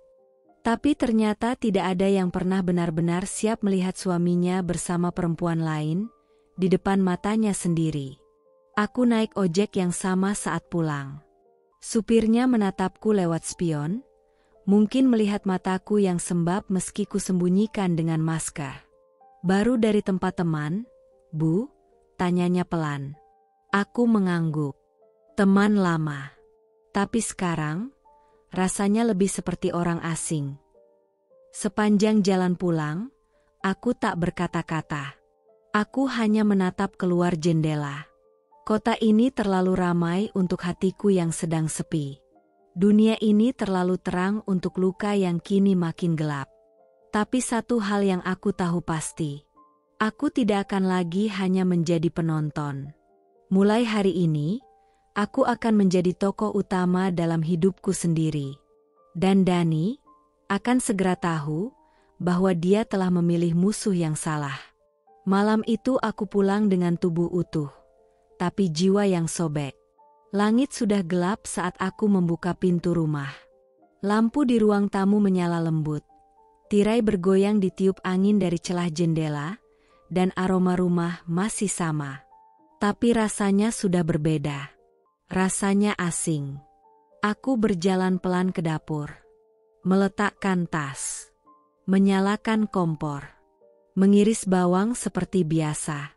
Tapi ternyata tidak ada yang pernah benar-benar siap melihat suaminya bersama perempuan lain di depan matanya sendiri. Aku naik ojek yang sama saat pulang. Supirnya menatapku lewat spion, mungkin melihat mataku yang sembab meski kusembunyikan dengan masker. "Baru dari tempat teman, Bu?" tanyanya pelan. Aku mengangguk. Teman lama. Tapi sekarang, rasanya lebih seperti orang asing. Sepanjang jalan pulang, aku tak berkata-kata. Aku hanya menatap keluar jendela. Kota ini terlalu ramai untuk hatiku yang sedang sepi. Dunia ini terlalu terang untuk luka yang kini makin gelap. Tapi satu hal yang aku tahu pasti. Aku tidak akan lagi hanya menjadi penonton. Mulai hari ini, aku akan menjadi tokoh utama dalam hidupku sendiri. Dan Dani akan segera tahu bahwa dia telah memilih musuh yang salah. Malam itu aku pulang dengan tubuh utuh, tapi jiwa yang sobek. Langit sudah gelap saat aku membuka pintu rumah. Lampu di ruang tamu menyala lembut. Tirai bergoyang ditiup angin dari celah jendela, dan aroma rumah masih sama. Tapi rasanya sudah berbeda. Rasanya asing. Aku berjalan pelan ke dapur. Meletakkan tas. Menyalakan kompor. Mengiris bawang seperti biasa.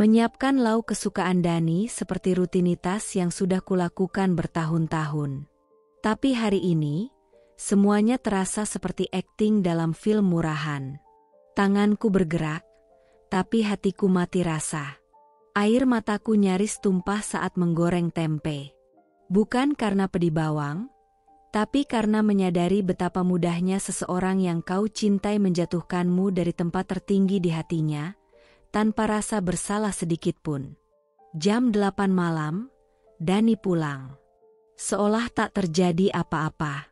Menyiapkan lauk kesukaan Dani seperti rutinitas yang sudah kulakukan bertahun-tahun. Tapi hari ini, semuanya terasa seperti akting dalam film murahan. Tanganku bergerak, tapi hatiku mati rasa. Air mataku nyaris tumpah saat menggoreng tempe. Bukan karena pedih bawang, tapi karena menyadari betapa mudahnya seseorang yang kau cintai menjatuhkanmu dari tempat tertinggi di hatinya, tanpa rasa bersalah sedikitpun. Jam 8 malam, Dani pulang. Seolah tak terjadi apa-apa.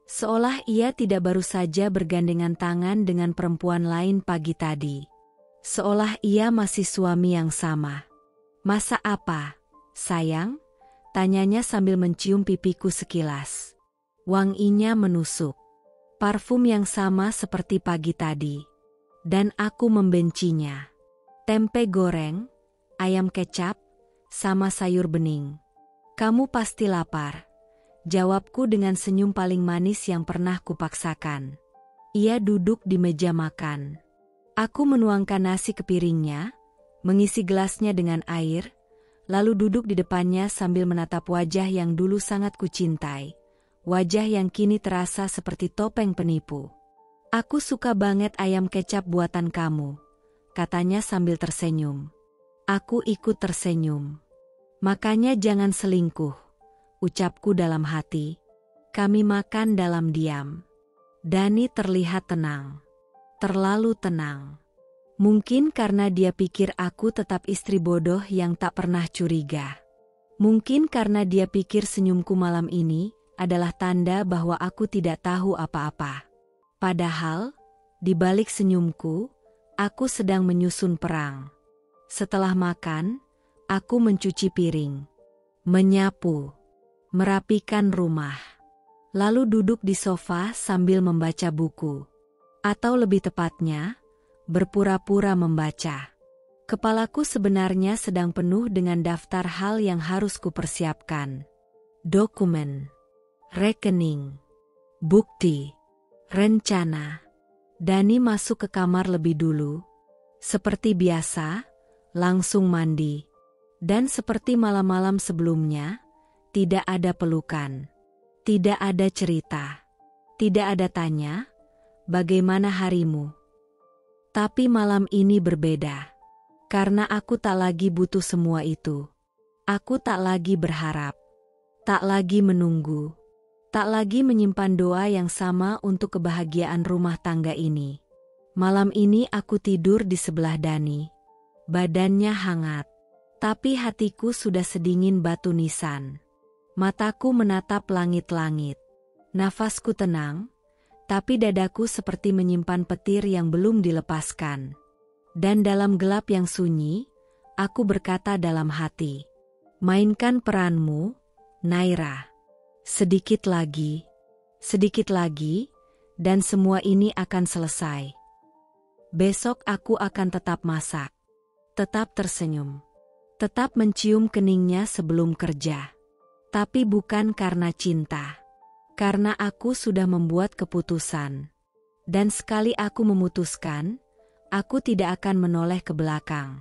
Seolah ia tidak baru saja bergandengan tangan dengan perempuan lain pagi tadi. Seolah ia masih suami yang sama. "Masa apa, sayang?" tanyanya sambil mencium pipiku sekilas. Wanginya menusuk. Parfum yang sama seperti pagi tadi. Dan aku membencinya. Tempe goreng, ayam kecap, sama sayur bening. "Kamu pasti lapar," jawabku dengan senyum paling manis yang pernah kupaksakan. Ia duduk di meja makan. Aku menuangkan nasi ke piringnya, mengisi gelasnya dengan air, lalu duduk di depannya sambil menatap wajah yang dulu sangat kucintai. Wajah yang kini terasa seperti topeng penipu. "Aku suka banget ayam kecap buatan kamu," katanya sambil tersenyum. Aku ikut tersenyum. "Makanya jangan selingkuh," ucapku dalam hati. Kami makan dalam diam. Dani terlihat tenang. Terlalu tenang. Mungkin karena dia pikir aku tetap istri bodoh yang tak pernah curiga. Mungkin karena dia pikir senyumku malam ini adalah tanda bahwa aku tidak tahu apa-apa. Padahal, di balik senyumku, aku sedang menyusun perang. Setelah makan, aku mencuci piring, menyapu, merapikan rumah, lalu duduk di sofa sambil membaca buku. Atau lebih tepatnya, berpura-pura membaca. Kepalaku sebenarnya sedang penuh dengan daftar hal yang harus kupersiapkan. Dokumen, rekening, bukti, rencana. Dani masuk ke kamar lebih dulu. Seperti biasa, langsung mandi. Dan seperti malam-malam sebelumnya, tidak ada pelukan. Tidak ada cerita. Tidak ada tanya, "Bagaimana harimu?" Tapi malam ini berbeda. Karena aku tak lagi butuh semua itu. Aku tak lagi berharap. Tak lagi menunggu. Tak lagi menyimpan doa yang sama untuk kebahagiaan rumah tangga ini. Malam ini aku tidur di sebelah Dani. Badannya hangat. Tapi hatiku sudah sedingin batu nisan. Mataku menatap langit-langit. Nafasku tenang. Tapi dadaku seperti menyimpan petir yang belum dilepaskan. Dan dalam gelap yang sunyi, aku berkata dalam hati, "Mainkan peranmu, Naira. Sedikit lagi, dan semua ini akan selesai. Besok aku akan tetap masak, tetap tersenyum, tetap mencium keningnya sebelum kerja. Tapi bukan karena cinta. Karena aku sudah membuat keputusan. Dan sekali aku memutuskan, aku tidak akan menoleh ke belakang."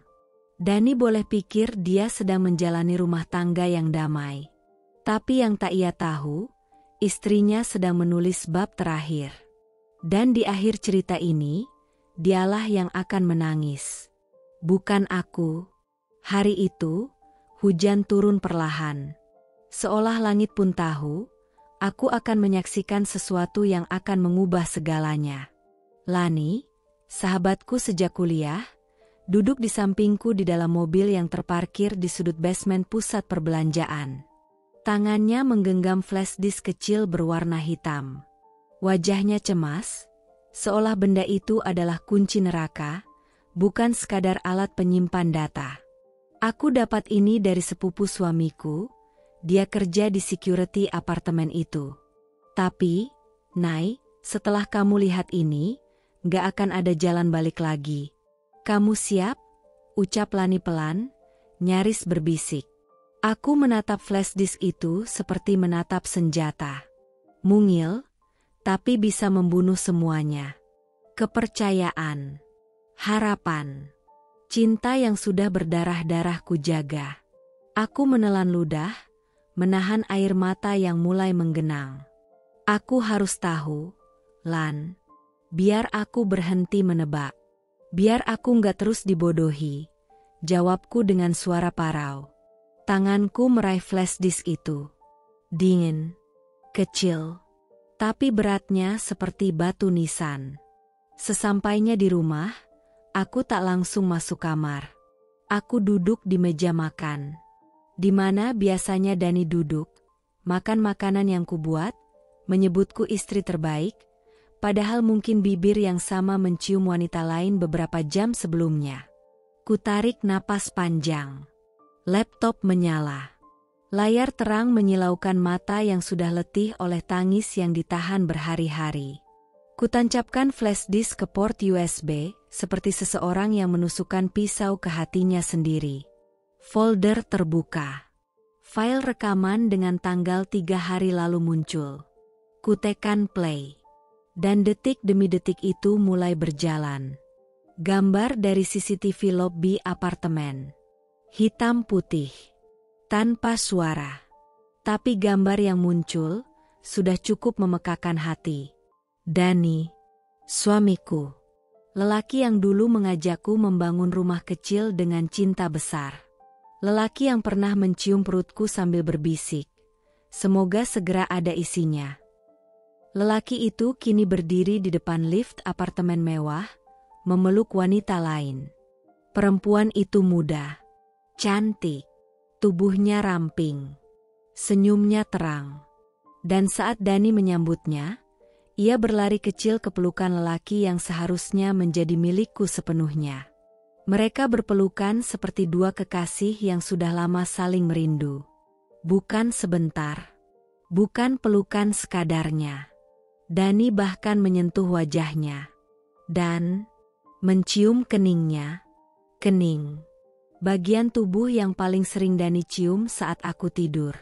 Dani boleh pikir dia sedang menjalani rumah tangga yang damai. Tapi yang tak ia tahu, istrinya sedang menulis bab terakhir. Dan di akhir cerita ini, dialah yang akan menangis. Bukan aku. Hari itu, hujan turun perlahan. Seolah langit pun tahu, aku akan menyaksikan sesuatu yang akan mengubah segalanya. Lani, sahabatku sejak kuliah, duduk di sampingku di dalam mobil yang terparkir di sudut basement pusat perbelanjaan. Tangannya menggenggam flash disk kecil berwarna hitam. Wajahnya cemas, seolah benda itu adalah kunci neraka, bukan sekadar alat penyimpan data. Aku dapat ini dari sepupu suamiku. Dia kerja di security apartemen itu. Tapi, Nay, setelah kamu lihat ini, gak akan ada jalan balik lagi. Kamu siap? Ucap Lani pelan, nyaris berbisik. Aku menatap flash disk itu seperti menatap senjata. Mungil, tapi bisa membunuh semuanya. Kepercayaan, harapan, cinta yang sudah berdarah-darah kujaga. Aku menelan ludah, menahan air mata yang mulai menggenang. Aku harus tahu, Lan. Biar aku berhenti menebak. Biar aku gak terus dibodohi. Jawabku dengan suara parau. Tanganku meraih flash disk itu. Dingin, kecil, tapi beratnya seperti batu nisan. Sesampainya di rumah, aku tak langsung masuk kamar. Aku duduk di meja makan. Di mana biasanya Dani duduk, makan makanan yang kubuat, menyebutku istri terbaik, padahal mungkin bibir yang sama mencium wanita lain beberapa jam sebelumnya. Kutarik napas panjang. Laptop menyala. Layar terang menyilaukan mata yang sudah letih oleh tangis yang ditahan berhari-hari. Kutancapkan flash disk ke port USB, seperti seseorang yang menusukkan pisau ke hatinya sendiri. Folder terbuka. File rekaman dengan tanggal 3 hari lalu muncul. Kutekan play. Dan detik demi detik itu mulai berjalan. Gambar dari CCTV lobby apartemen. Hitam putih. Tanpa suara. Tapi gambar yang muncul sudah cukup memekakan hati. Dani, suamiku. Lelaki yang dulu mengajakku membangun rumah kecil dengan cinta besar. Lelaki yang pernah mencium perutku sambil berbisik. Semoga segera ada isinya. Lelaki itu kini berdiri di depan lift apartemen mewah, memeluk wanita lain. Perempuan itu muda, cantik, tubuhnya ramping, senyumnya terang. Dan saat Dani menyambutnya, ia berlari kecil ke pelukan lelaki yang seharusnya menjadi milikku sepenuhnya. Mereka berpelukan seperti dua kekasih yang sudah lama saling merindu. Bukan sebentar, bukan pelukan sekadarnya. Dani bahkan menyentuh wajahnya dan mencium keningnya. Kening, bagian tubuh yang paling sering Dani cium saat aku tidur.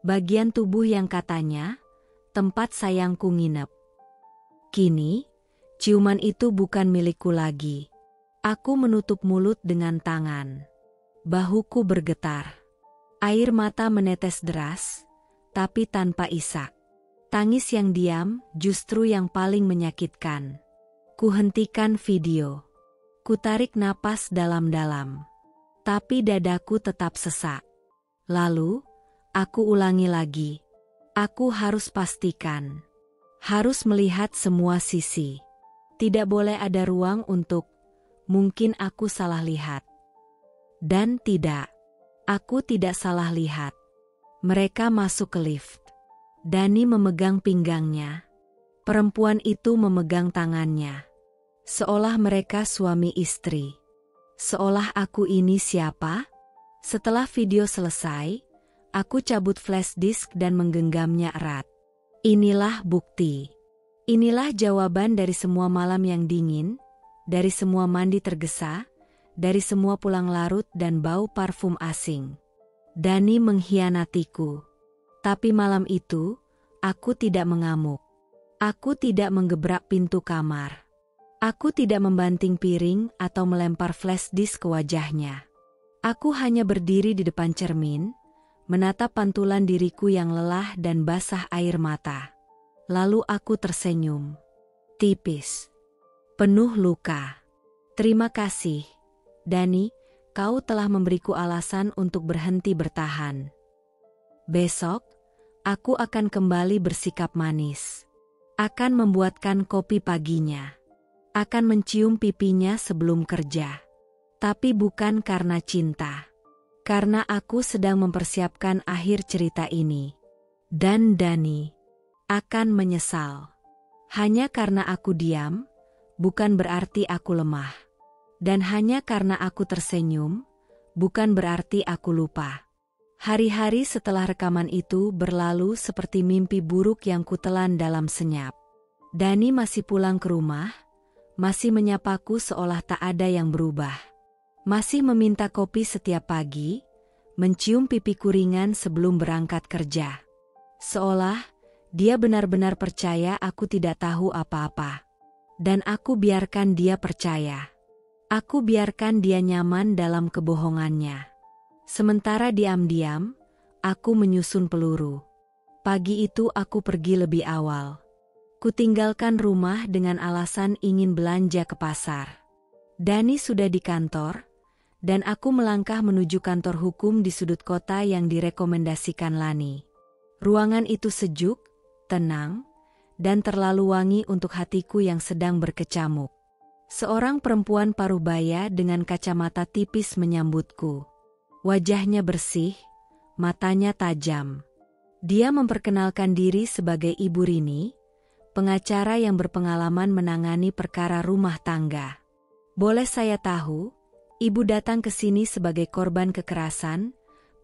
Bagian tubuh yang katanya, tempat sayangku nginep. Kini, ciuman itu bukan milikku lagi. Aku menutup mulut dengan tangan. Bahuku bergetar. Air mata menetes deras, tapi tanpa isak. Tangis yang diam justru yang paling menyakitkan. Kuhentikan video. Kutarik napas dalam-dalam. Tapi dadaku tetap sesak. Lalu, aku ulangi lagi. Aku harus pastikan. Harus melihat semua sisi. Tidak boleh ada ruang untuk, mungkin aku salah lihat. Dan tidak. Aku tidak salah lihat. Mereka masuk ke lift. Dani memegang pinggangnya. Perempuan itu memegang tangannya. Seolah mereka suami istri. Seolah aku ini siapa? Setelah video selesai, aku cabut flash disk dan menggenggamnya erat. Inilah bukti. Inilah jawaban dari semua malam yang dingin, dari semua mandi tergesa, dari semua pulang larut dan bau parfum asing. Dani mengkhianatiku. Tapi malam itu, aku tidak mengamuk. Aku tidak menggebrak pintu kamar. Aku tidak membanting piring atau melempar flash disk ke wajahnya. Aku hanya berdiri di depan cermin, menatap pantulan diriku yang lelah dan basah air mata. Lalu aku tersenyum. Tipis. Penuh luka. Terima kasih, Dani, kau telah memberiku alasan untuk berhenti bertahan. Besok, aku akan kembali bersikap manis. Akan membuatkan kopi paginya. Akan mencium pipinya sebelum kerja. Tapi bukan karena cinta. Karena aku sedang mempersiapkan akhir cerita ini. Dan Dani akan menyesal. Hanya karena aku diam, bukan berarti aku lemah. Dan hanya karena aku tersenyum, bukan berarti aku lupa. Hari-hari setelah rekaman itu berlalu seperti mimpi buruk yang kutelan dalam senyap. Dani masih pulang ke rumah, masih menyapaku seolah tak ada yang berubah. Masih meminta kopi setiap pagi, mencium pipiku ringan sebelum berangkat kerja. Seolah dia benar-benar percaya aku tidak tahu apa-apa. Dan aku biarkan dia percaya. Aku biarkan dia nyaman dalam kebohongannya. Sementara diam-diam, aku menyusun peluru. Pagi itu aku pergi lebih awal. Kutinggalkan rumah dengan alasan ingin belanja ke pasar. Dani sudah di kantor, dan aku melangkah menuju kantor hukum di sudut kota yang direkomendasikan Lani. Ruangan itu sejuk, tenang, dan terlalu wangi untuk hatiku yang sedang berkecamuk. Seorang perempuan parubaya dengan kacamata tipis menyambutku. Wajahnya bersih, matanya tajam. Dia memperkenalkan diri sebagai Ibu Rini, pengacara yang berpengalaman menangani perkara rumah tangga. Boleh saya tahu, Ibu datang ke sini sebagai korban kekerasan,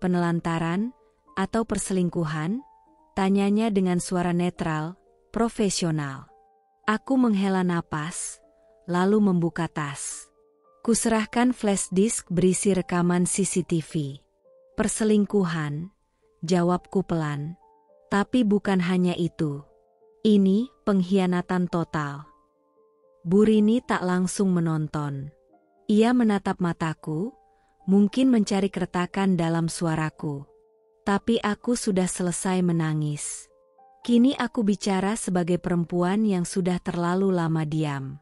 penelantaran, atau perselingkuhan? Tanyanya dengan suara netral, profesional. Aku menghela napas, lalu membuka tas. Kuserahkan flash disk berisi rekaman CCTV. Perselingkuhan, jawabku pelan. Tapi bukan hanya itu. Ini pengkhianatan total. Bu Rini tak langsung menonton. Ia menatap mataku, mungkin mencari keretakan dalam suaraku. Tapi aku sudah selesai menangis. Kini aku bicara sebagai perempuan yang sudah terlalu lama diam.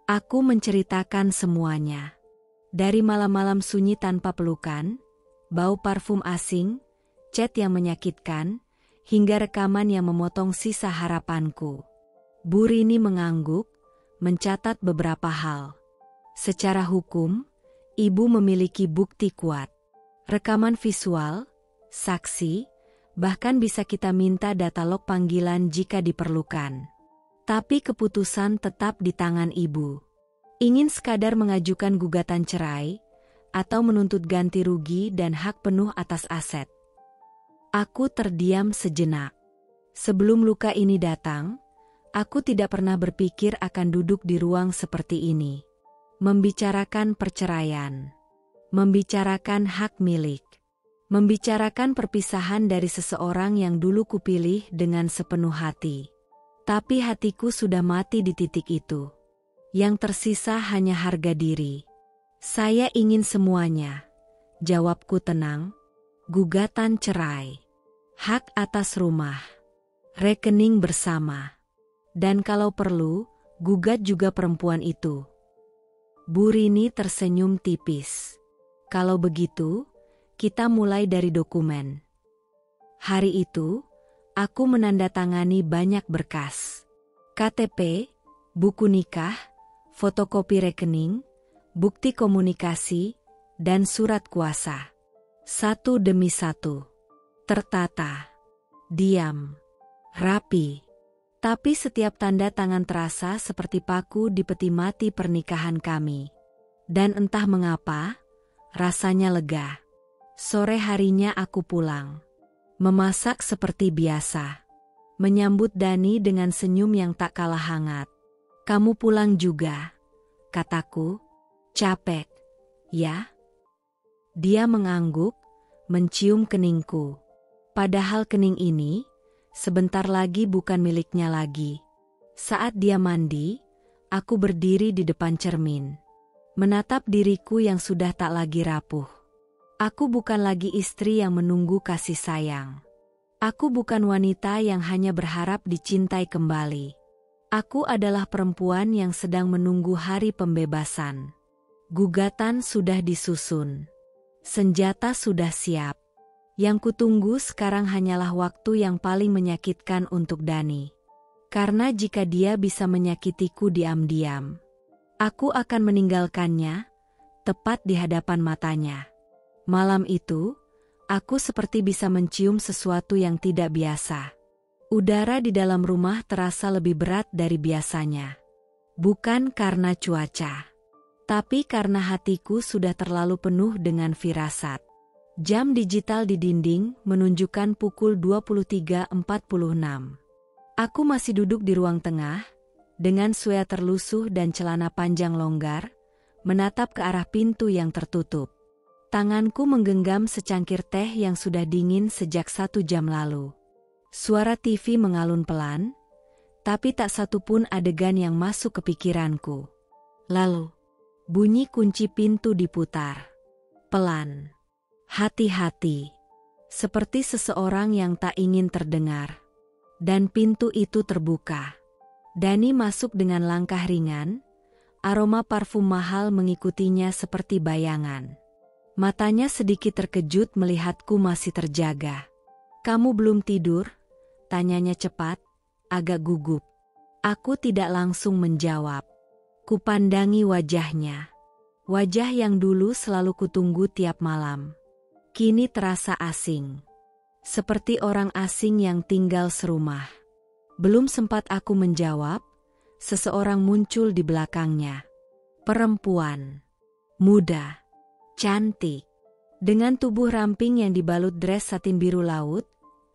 Aku menceritakan semuanya. Dari malam-malam sunyi tanpa pelukan, bau parfum asing, chat yang menyakitkan, hingga rekaman yang memotong sisa harapanku. Bu Rini mengangguk, mencatat beberapa hal. Secara hukum, ibu memiliki bukti kuat. Rekaman visual, saksi, bahkan bisa kita minta data log panggilan jika diperlukan. Tapi keputusan tetap di tangan ibu. Ingin sekadar mengajukan gugatan cerai, atau menuntut ganti rugi dan hak penuh atas aset. Aku terdiam sejenak. Sebelum luka ini datang, aku tidak pernah berpikir akan duduk di ruang seperti ini. Membicarakan perceraian. Membicarakan hak milik. Membicarakan perpisahan dari seseorang yang dulu kupilih dengan sepenuh hati. Tapi hatiku sudah mati di titik itu. Yang tersisa hanya harga diri. Saya ingin semuanya. Jawabku tenang. Gugatan cerai. Hak atas rumah. Rekening bersama. Dan kalau perlu, gugat juga perempuan itu. Bu Rini tersenyum tipis. Kalau begitu, kita mulai dari dokumen. Hari itu, aku menandatangani banyak berkas. KTP, buku nikah, fotokopi rekening, bukti komunikasi, dan surat kuasa. Satu demi satu. Tertata. Diam. Rapi. Tapi setiap tanda tangan terasa seperti paku di peti mati pernikahan kami. Dan entah mengapa, rasanya lega. Sore harinya aku pulang. Memasak seperti biasa. Menyambut Dani dengan senyum yang tak kalah hangat. Kamu pulang juga, kataku. Capek, ya? Dia mengangguk, mencium keningku. Padahal kening ini sebentar lagi bukan miliknya lagi. Saat dia mandi, aku berdiri di depan cermin. Menatap diriku yang sudah tak lagi rapuh. Aku bukan lagi istri yang menunggu kasih sayang. Aku bukan wanita yang hanya berharap dicintai kembali. Aku adalah perempuan yang sedang menunggu hari pembebasan. Gugatan sudah disusun. Senjata sudah siap. Yang kutunggu sekarang hanyalah waktu yang paling menyakitkan untuk Dani. Karena jika dia bisa menyakitiku diam-diam, aku akan meninggalkannya, tepat di hadapan matanya. Malam itu, aku seperti bisa mencium sesuatu yang tidak biasa. Udara di dalam rumah terasa lebih berat dari biasanya. Bukan karena cuaca, tapi karena hatiku sudah terlalu penuh dengan firasat. Jam digital di dinding menunjukkan pukul 23.46. Aku masih duduk di ruang tengah, dengan sweater lusuh dan celana panjang longgar, menatap ke arah pintu yang tertutup. Tanganku menggenggam secangkir teh yang sudah dingin sejak 1 jam lalu. Suara TV mengalun pelan, tapi tak satu pun adegan yang masuk ke pikiranku. Lalu, bunyi kunci pintu diputar. Pelan. Hati-hati. Seperti seseorang yang tak ingin terdengar. Dan pintu itu terbuka. Dani masuk dengan langkah ringan, aroma parfum mahal mengikutinya seperti bayangan. Matanya sedikit terkejut melihatku masih terjaga. "Kamu belum tidur?" tanyanya cepat, agak gugup. Aku tidak langsung menjawab. Kupandangi wajahnya. Wajah yang dulu selalu kutunggu tiap malam. Kini terasa asing. Seperti orang asing yang tinggal serumah. Belum sempat aku menjawab, seseorang muncul di belakangnya. Perempuan. Muda. Cantik. Dengan tubuh ramping yang dibalut dres satin biru laut,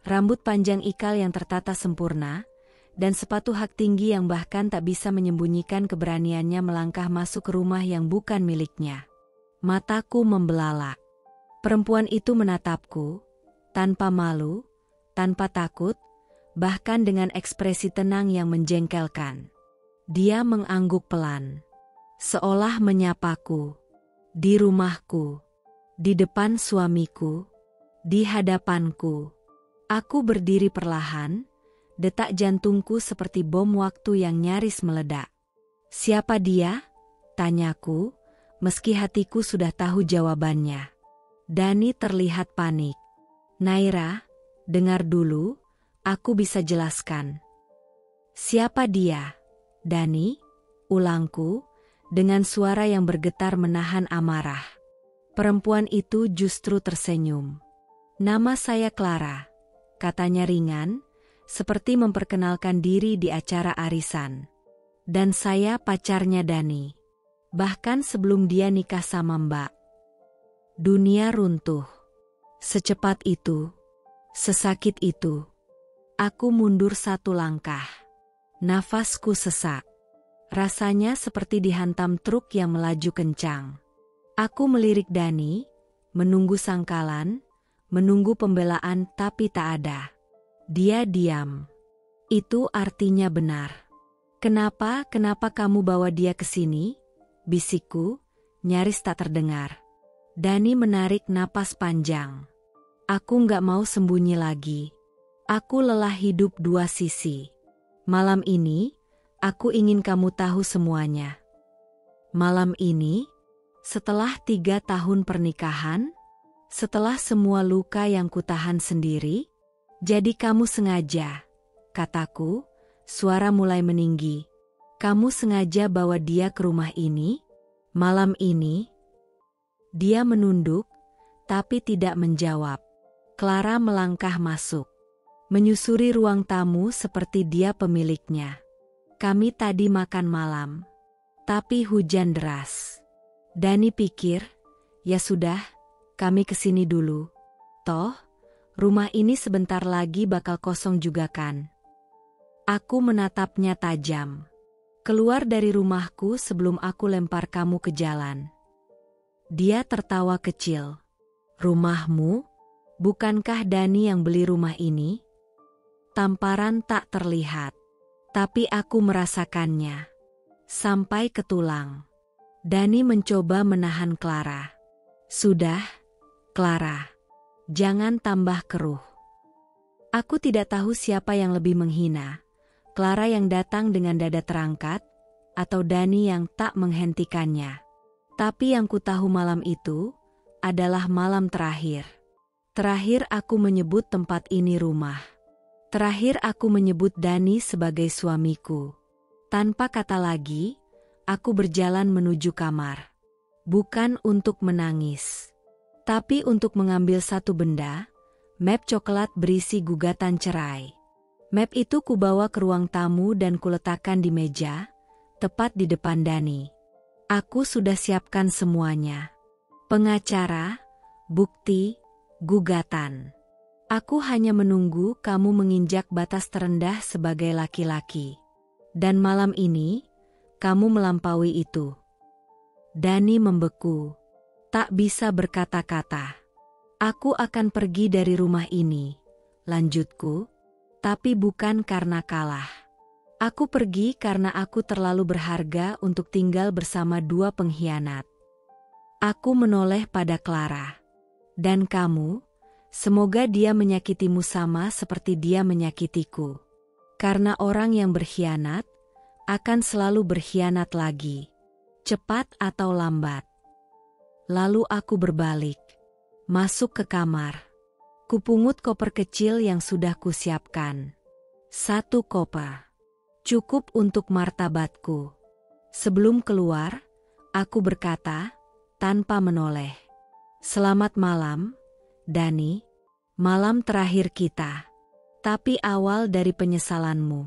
rambut panjang ikal yang tertata sempurna, dan sepatu hak tinggi yang bahkan tak bisa menyembunyikan keberaniannya melangkah masuk ke rumah yang bukan miliknya. Mataku membelalak. Perempuan itu menatapku, tanpa malu, tanpa takut, bahkan dengan ekspresi tenang yang menjengkelkan. Dia mengangguk pelan, seolah menyapaku. Di rumahku, di depan suamiku, di hadapanku. Aku berdiri perlahan, detak jantungku seperti bom waktu yang nyaris meledak. "Siapa dia?" tanyaku, meski hatiku sudah tahu jawabannya. Dani terlihat panik. "Naira, dengar dulu. Aku bisa jelaskan." "Siapa dia?" "Dani," ulangku, dengan suara yang bergetar menahan amarah. Perempuan itu justru tersenyum. "Nama saya Clara," katanya ringan, seperti memperkenalkan diri di acara arisan. "Dan saya pacarnya Dani. Bahkan sebelum dia nikah sama Mbak." Dunia runtuh. Secepat itu, sesakit itu. Aku mundur 1 langkah. Nafasku sesak. Rasanya seperti dihantam truk yang melaju kencang. Aku melirik Dani, menunggu sangkalan, menunggu pembelaan tapi tak ada. Dia diam. Itu artinya benar. Kenapa kamu bawa dia ke sini?" bisikku, nyaris tak terdengar. Dani menarik napas panjang. "Aku nggak mau sembunyi lagi. Aku lelah hidup 2 sisi. Malam ini, aku ingin kamu tahu semuanya." Malam ini, setelah 3 tahun pernikahan, setelah semua luka yang kutahan sendiri, "Jadi kamu sengaja," kataku, suara mulai meninggi. "Kamu sengaja bawa dia ke rumah ini, malam ini?" Dia menunduk, tapi tidak menjawab. Clara melangkah masuk. Menyusuri ruang tamu seperti dia pemiliknya. "Kami tadi makan malam. Tapi hujan deras." Dani pikir, "Ya sudah, kami kesini dulu. Toh, rumah ini sebentar lagi bakal kosong juga kan?" Aku menatapnya tajam. "Keluar dari rumahku sebelum aku lempar kamu ke jalan." Dia tertawa kecil. "Rumahmu? Bukankah Dani yang beli rumah ini?" Tamparan tak terlihat, tapi aku merasakannya. Sampai ke tulang. Dani mencoba menahan Clara. "Sudah, Clara. Jangan tambah keruh." Aku tidak tahu siapa yang lebih menghina. Clara yang datang dengan dada terangkat, atau Dani yang tak menghentikannya. Tapi yang ku tahu malam itu, adalah malam terakhir. Terakhir aku menyebut tempat ini rumah. Terakhir aku menyebut Dani sebagai suamiku. Tanpa kata lagi, aku berjalan menuju kamar. Bukan untuk menangis, tapi untuk mengambil satu benda, map coklat berisi gugatan cerai. Map itu kubawa ke ruang tamu dan kuletakkan di meja, tepat di depan Dani. Aku sudah siapkan semuanya. Pengacara, bukti, gugatan. Aku hanya menunggu kamu menginjak batas terendah sebagai laki-laki. Dan malam ini, kamu melampaui itu. Dani membeku. Tak bisa berkata-kata. Aku akan pergi dari rumah ini, lanjutku. Tapi bukan karena kalah. Aku pergi karena aku terlalu berharga untuk tinggal bersama dua pengkhianat. Aku menoleh pada Clara. Dan kamu, semoga dia menyakitimu sama seperti dia menyakitiku. Karena orang yang berkhianat, akan selalu berkhianat lagi. Cepat atau lambat. Lalu aku berbalik. Masuk ke kamar. Kupungut koper kecil yang sudah kusiapkan. 1 koper. Cukup untuk martabatku. Sebelum keluar, aku berkata, tanpa menoleh. Selamat malam, Dani. Malam terakhir kita. Tapi awal dari penyesalanmu.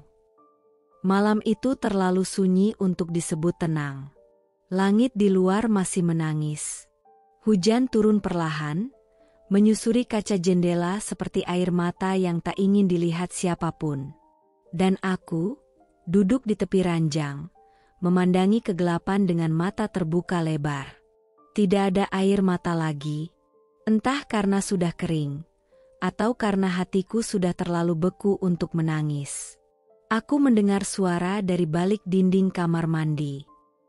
Malam itu terlalu sunyi untuk disebut tenang. Langit di luar masih menangis. Hujan turun perlahan, menyusuri kaca jendela seperti air mata yang tak ingin dilihat siapapun. Dan aku, duduk di tepi ranjang, memandangi kegelapan dengan mata terbuka lebar. Tidak ada air mata lagi, entah karena sudah kering, atau karena hatiku sudah terlalu beku untuk menangis. Aku mendengar suara dari balik dinding kamar mandi.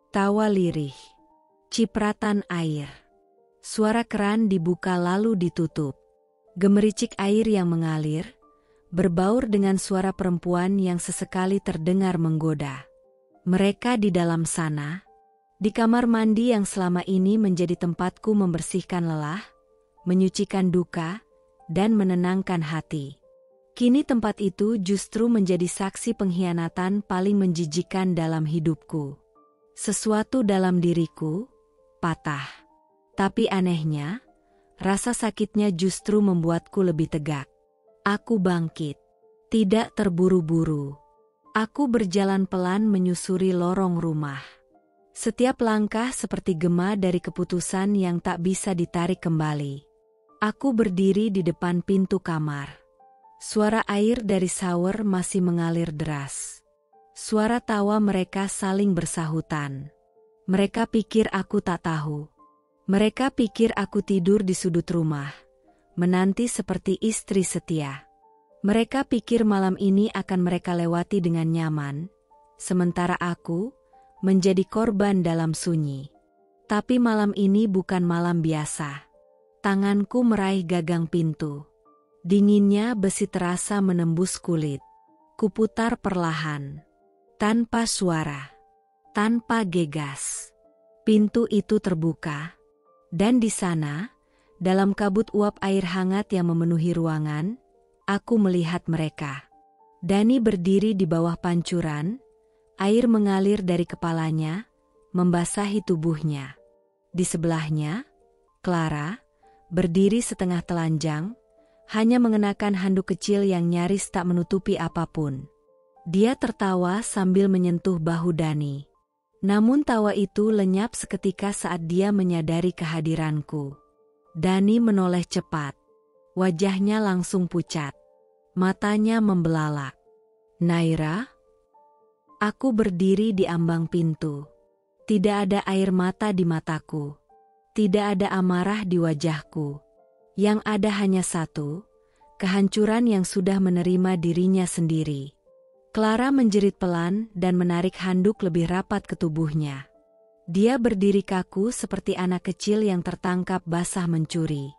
Tawa lirih, cipratan air. Suara keran dibuka lalu ditutup. Gemericik air yang mengalir, berbaur dengan suara perempuan yang sesekali terdengar menggoda. Mereka di dalam sana, di kamar mandi yang selama ini menjadi tempatku membersihkan lelah, menyucikan duka, dan menenangkan hati. Kini tempat itu justru menjadi saksi pengkhianatan paling menjijikan dalam hidupku. Sesuatu dalam diriku patah. Tapi anehnya, rasa sakitnya justru membuatku lebih tegak. Aku bangkit. Tidak terburu-buru. Aku berjalan pelan menyusuri lorong rumah. Setiap langkah seperti gema dari keputusan yang tak bisa ditarik kembali. Aku berdiri di depan pintu kamar. Suara air dari shower masih mengalir deras. Suara tawa mereka saling bersahutan. Mereka pikir aku tak tahu. Mereka pikir aku tidur di sudut rumah, menanti seperti istri setia. Mereka pikir malam ini akan mereka lewati dengan nyaman, sementara aku menjadi korban dalam sunyi. Tapi malam ini bukan malam biasa. Tanganku meraih gagang pintu. Dinginnya besi terasa menembus kulit. Kuputar perlahan, tanpa suara, tanpa gegas. Pintu itu terbuka. Dan di sana, dalam kabut uap air hangat yang memenuhi ruangan, aku melihat mereka. Dani berdiri di bawah pancuran, air mengalir dari kepalanya, membasahi tubuhnya. Di sebelahnya, Clara, berdiri setengah telanjang, hanya mengenakan handuk kecil yang nyaris tak menutupi apapun. Dia tertawa sambil menyentuh bahu Dani. Namun tawa itu lenyap seketika saat dia menyadari kehadiranku. Dani menoleh cepat. Wajahnya langsung pucat. Matanya membelalak. Naira? Aku berdiri di ambang pintu. Tidak ada air mata di mataku. Tidak ada amarah di wajahku. Yang ada hanya satu, kehancuran yang sudah menerima dirinya sendiri. Clara menjerit pelan dan menarik handuk lebih rapat ke tubuhnya. Dia berdiri kaku seperti anak kecil yang tertangkap basah mencuri.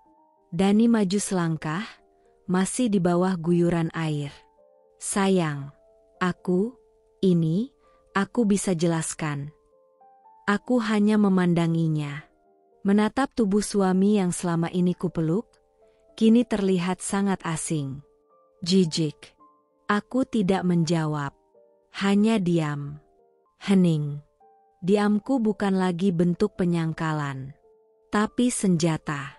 Dani maju selangkah, masih di bawah guyuran air. Sayang, aku bisa jelaskan. Aku hanya memandanginya. Menatap tubuh suami yang selama ini kupeluk, kini terlihat sangat asing. Jijik. Aku tidak menjawab, hanya diam. Hening. Diamku bukan lagi bentuk penyangkalan, tapi senjata.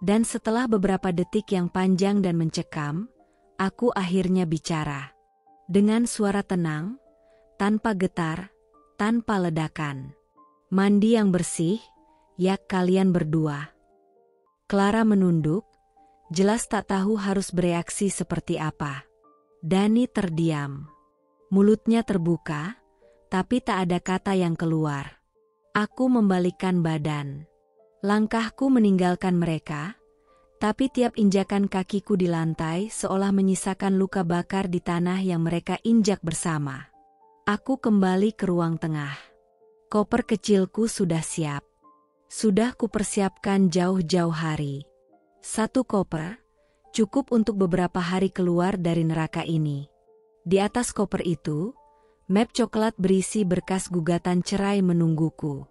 Dan setelah beberapa detik yang panjang dan mencekam, aku akhirnya bicara. Dengan suara tenang, tanpa getar, tanpa ledakan. Mandi yang bersih, ya kalian berdua. Clara menunduk, jelas tak tahu harus bereaksi seperti apa. Dani terdiam. Mulutnya terbuka, tapi tak ada kata yang keluar. Aku membalikkan badan. Langkahku meninggalkan mereka, tapi tiap injakan kakiku di lantai seolah menyisakan luka bakar di tanah yang mereka injak bersama. Aku kembali ke ruang tengah. Koper kecilku sudah siap. Sudah kupersiapkan jauh-jauh hari. Satu koper, cukup untuk beberapa hari keluar dari neraka ini. Di atas koper itu, map coklat berisi berkas gugatan cerai menungguku.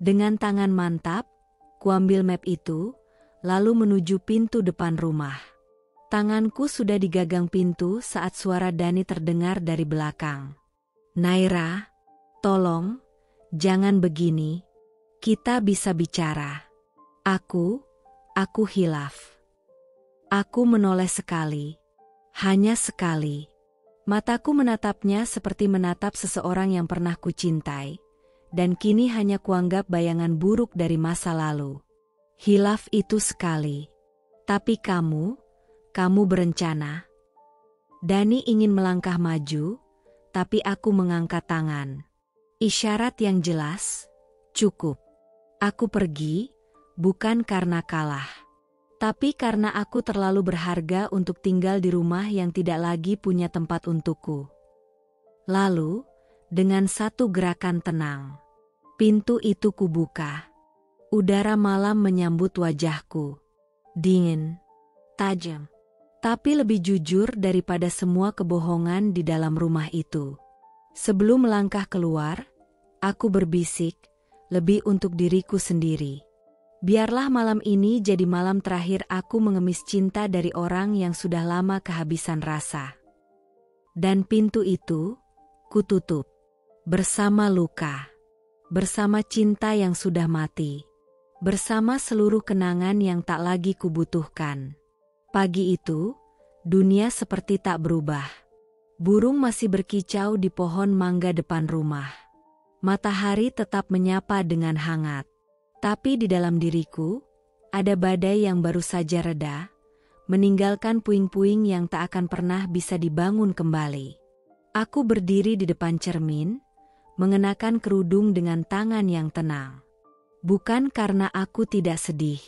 Dengan tangan mantap, kuambil map itu, lalu menuju pintu depan rumah. Tanganku sudah digagang pintu saat suara Dani terdengar dari belakang. "Naira, tolong, jangan begini. Kita bisa bicara." Aku hilaf. Aku menoleh sekali. Hanya sekali. Mataku menatapnya seperti menatap seseorang yang pernah kucintai, dan kini hanya kuanggap bayangan buruk dari masa lalu. Hilaf itu sekali. Tapi kamu berencana. Dani ingin melangkah maju, tapi aku mengangkat tangan. Isyarat yang jelas, cukup. Aku pergi, bukan karena kalah, tapi karena aku terlalu berharga untuk tinggal di rumah yang tidak lagi punya tempat untukku. Lalu, dengan satu gerakan tenang, pintu itu kubuka. Udara malam menyambut wajahku. Dingin, tajam, tapi lebih jujur daripada semua kebohongan di dalam rumah itu. Sebelum melangkah keluar, aku berbisik, lebih untuk diriku sendiri. Biarlah malam ini jadi malam terakhir aku mengemis cinta dari orang yang sudah lama kehabisan rasa. Dan pintu itu, kututup. Bersama luka. Bersama cinta yang sudah mati. Bersama seluruh kenangan yang tak lagi kubutuhkan. Pagi itu, dunia seperti tak berubah. Burung masih berkicau di pohon mangga depan rumah. Matahari tetap menyapa dengan hangat. Tapi di dalam diriku, ada badai yang baru saja reda, meninggalkan puing-puing yang tak akan pernah bisa dibangun kembali. Aku berdiri di depan cermin, mengenakan kerudung dengan tangan yang tenang. Bukan karena aku tidak sedih,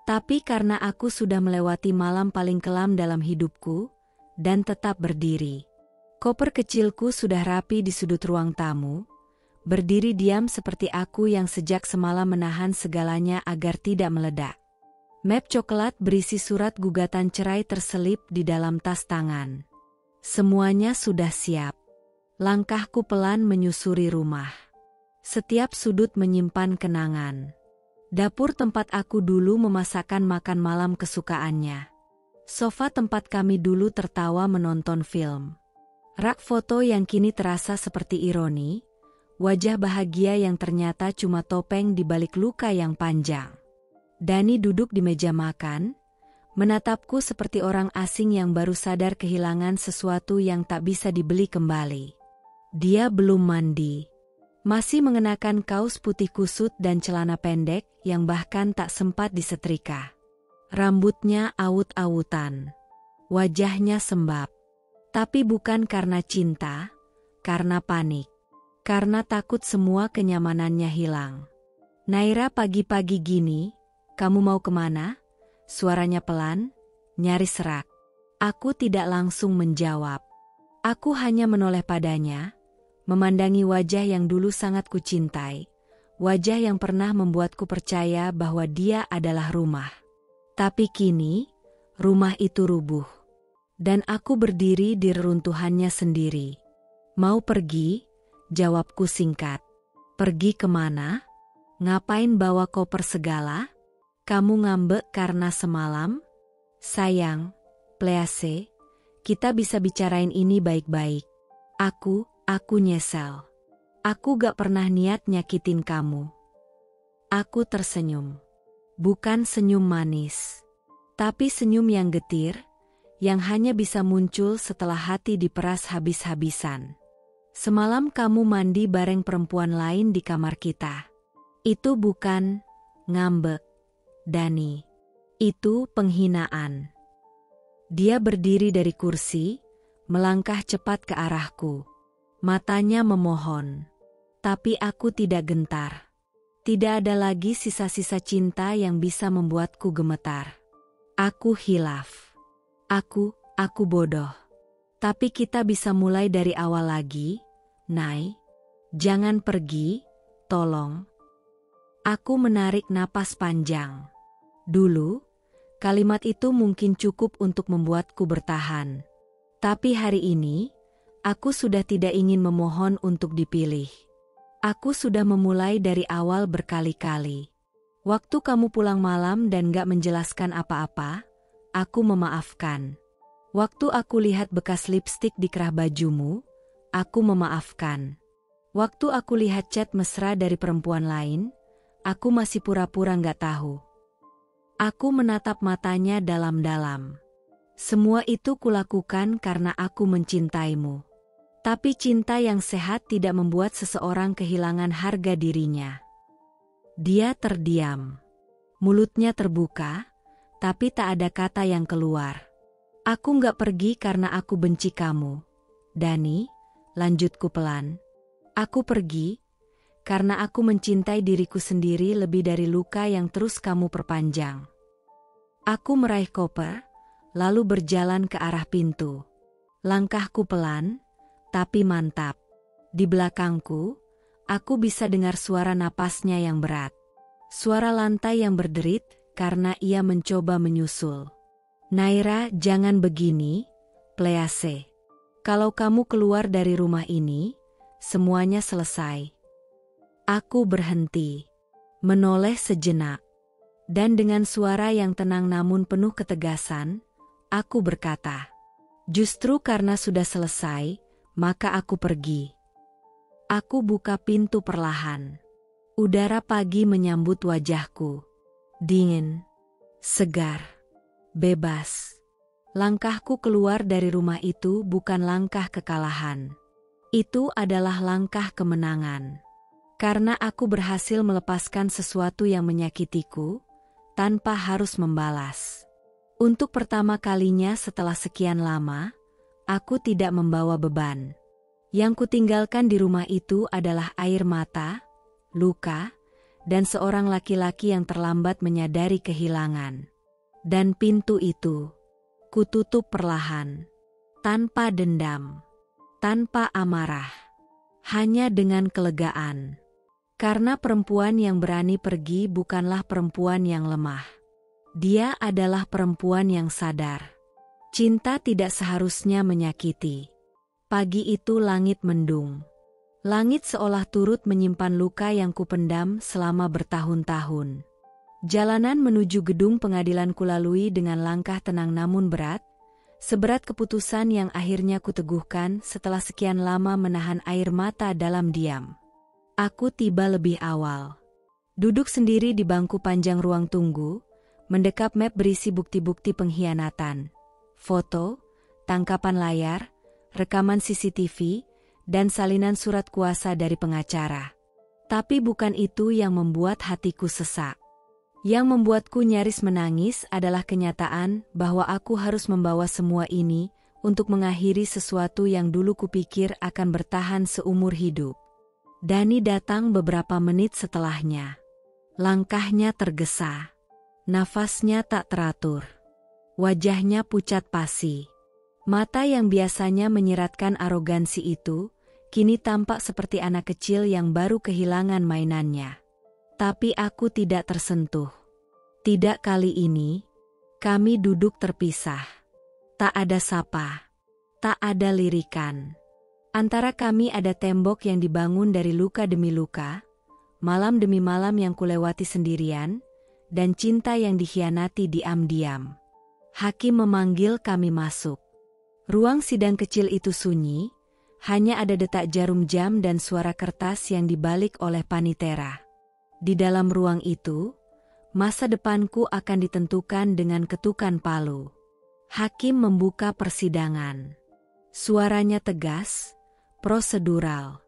tapi karena aku sudah melewati malam paling kelam dalam hidupku, dan tetap berdiri. Koper kecilku sudah rapi di sudut ruang tamu, berdiri diam seperti aku yang sejak semalam menahan segalanya agar tidak meledak. Map coklat berisi surat gugatan cerai terselip di dalam tas tangan. Semuanya sudah siap. Langkahku pelan menyusuri rumah. Setiap sudut menyimpan kenangan. Dapur tempat aku dulu memasakkan makan malam kesukaannya. Sofa tempat kami dulu tertawa menonton film. Rak foto yang kini terasa seperti ironi. Wajah bahagia yang ternyata cuma topeng di balik luka yang panjang. Dani duduk di meja makan, menatapku seperti orang asing yang baru sadar kehilangan sesuatu yang tak bisa dibeli kembali. Dia belum mandi. Masih mengenakan kaos putih kusut dan celana pendek yang bahkan tak sempat disetrika. Rambutnya awut-awutan. Wajahnya sembab. Tapi bukan karena cinta, karena panik. Karena takut semua kenyamanannya hilang. "Naira, pagi-pagi gini, kamu mau kemana?" Suaranya pelan, nyaris serak. Aku tidak langsung menjawab. Aku hanya menoleh padanya, memandangi wajah yang dulu sangat kucintai, wajah yang pernah membuatku percaya bahwa dia adalah rumah. Tapi kini, rumah itu rubuh. Dan aku berdiri di reruntuhannya sendiri. "Mau pergi?" Jawabku singkat. "Pergi kemana? Ngapain bawa koper segala? Kamu ngambek karena semalam?" "Sayang, please, kita bisa bicarain ini baik-baik. Aku nyesel. Aku gak pernah niat nyakitin kamu." Aku tersenyum. Bukan senyum manis, tapi senyum yang getir, yang hanya bisa muncul setelah hati diperas habis-habisan. "Semalam kamu mandi bareng perempuan lain di kamar kita. Itu bukan ngambek, Dani. Itu penghinaan." Dia berdiri dari kursi, melangkah cepat ke arahku. Matanya memohon. Tapi aku tidak gentar. Tidak ada lagi sisa-sisa cinta yang bisa membuatku gemetar. Aku hilaf. Aku bodoh. Tapi kita bisa mulai dari awal lagi, Nay. Jangan pergi, tolong. Aku menarik napas panjang. Dulu, kalimat itu mungkin cukup untuk membuatku bertahan. Tapi hari ini, aku sudah tidak ingin memohon untuk dipilih. Aku sudah memulai dari awal berkali-kali. Waktu kamu pulang malam dan gak menjelaskan apa-apa, aku memaafkan. Waktu aku lihat bekas lipstik di kerah bajumu, aku memaafkan. Waktu aku lihat chat mesra dari perempuan lain, aku masih pura-pura gak tahu. Aku menatap matanya dalam-dalam. Semua itu kulakukan karena aku mencintaimu. Tapi cinta yang sehat tidak membuat seseorang kehilangan harga dirinya. Dia terdiam. Mulutnya terbuka, tapi tak ada kata yang keluar. Aku gak pergi karena aku benci kamu. Dani, lanjutku pelan. Aku pergi karena aku mencintai diriku sendiri lebih dari luka yang terus kamu perpanjang. Aku meraih koper, lalu berjalan ke arah pintu. Langkahku pelan, tapi mantap. Di belakangku, aku bisa dengar suara napasnya yang berat. Suara lantai yang berderit karena ia mencoba menyusul. Naira, jangan begini, please. Kalau kamu keluar dari rumah ini, semuanya selesai. Aku berhenti, menoleh sejenak, dan dengan suara yang tenang namun penuh ketegasan, aku berkata, justru karena sudah selesai, maka aku pergi. Aku buka pintu perlahan. Udara pagi menyambut wajahku. Dingin, segar, bebas. Langkahku keluar dari rumah itu bukan langkah kekalahan. Itu adalah langkah kemenangan. Karena aku berhasil melepaskan sesuatu yang menyakitiku, tanpa harus membalas. Untuk pertama kalinya setelah sekian lama, aku tidak membawa beban. Yang kutinggalkan di rumah itu adalah air mata, luka, dan seorang laki-laki yang terlambat menyadari kehilangan. Dan pintu itu, kututup perlahan, tanpa dendam, tanpa amarah, hanya dengan kelegaan. Karena perempuan yang berani pergi bukanlah perempuan yang lemah. Dia adalah perempuan yang sadar. Cinta tidak seharusnya menyakiti. Pagi itu langit mendung. Langit seolah turut menyimpan luka yang kupendam selama bertahun-tahun. Jalanan menuju gedung pengadilan kulalui dengan langkah tenang namun berat, seberat keputusan yang akhirnya kuteguhkan setelah sekian lama menahan air mata dalam diam. Aku tiba lebih awal. Duduk sendiri di bangku panjang ruang tunggu, mendekap map berisi bukti-bukti pengkhianatan, foto, tangkapan layar, rekaman CCTV, dan salinan surat kuasa dari pengacara. Tapi bukan itu yang membuat hatiku sesak. Yang membuatku nyaris menangis adalah kenyataan bahwa aku harus membawa semua ini untuk mengakhiri sesuatu yang dulu kupikir akan bertahan seumur hidup. Dani datang beberapa menit setelahnya. Langkahnya tergesa. Nafasnya tak teratur. Wajahnya pucat pasi. Mata yang biasanya menyiratkan arogansi itu, kini tampak seperti anak kecil yang baru kehilangan mainannya. Tapi aku tidak tersentuh. Tidak kali ini, kami duduk terpisah. Tak ada sapa. Tak ada lirikan. Antara kami ada tembok yang dibangun dari luka demi luka, malam demi malam yang kulewati sendirian, dan cinta yang dikhianati diam-diam. Hakim memanggil kami masuk. Ruang sidang kecil itu sunyi, hanya ada detak jarum jam dan suara kertas yang dibalik oleh panitera. Di dalam ruang itu, masa depanku akan ditentukan dengan ketukan palu. Hakim membuka persidangan. Suaranya tegas, prosedural.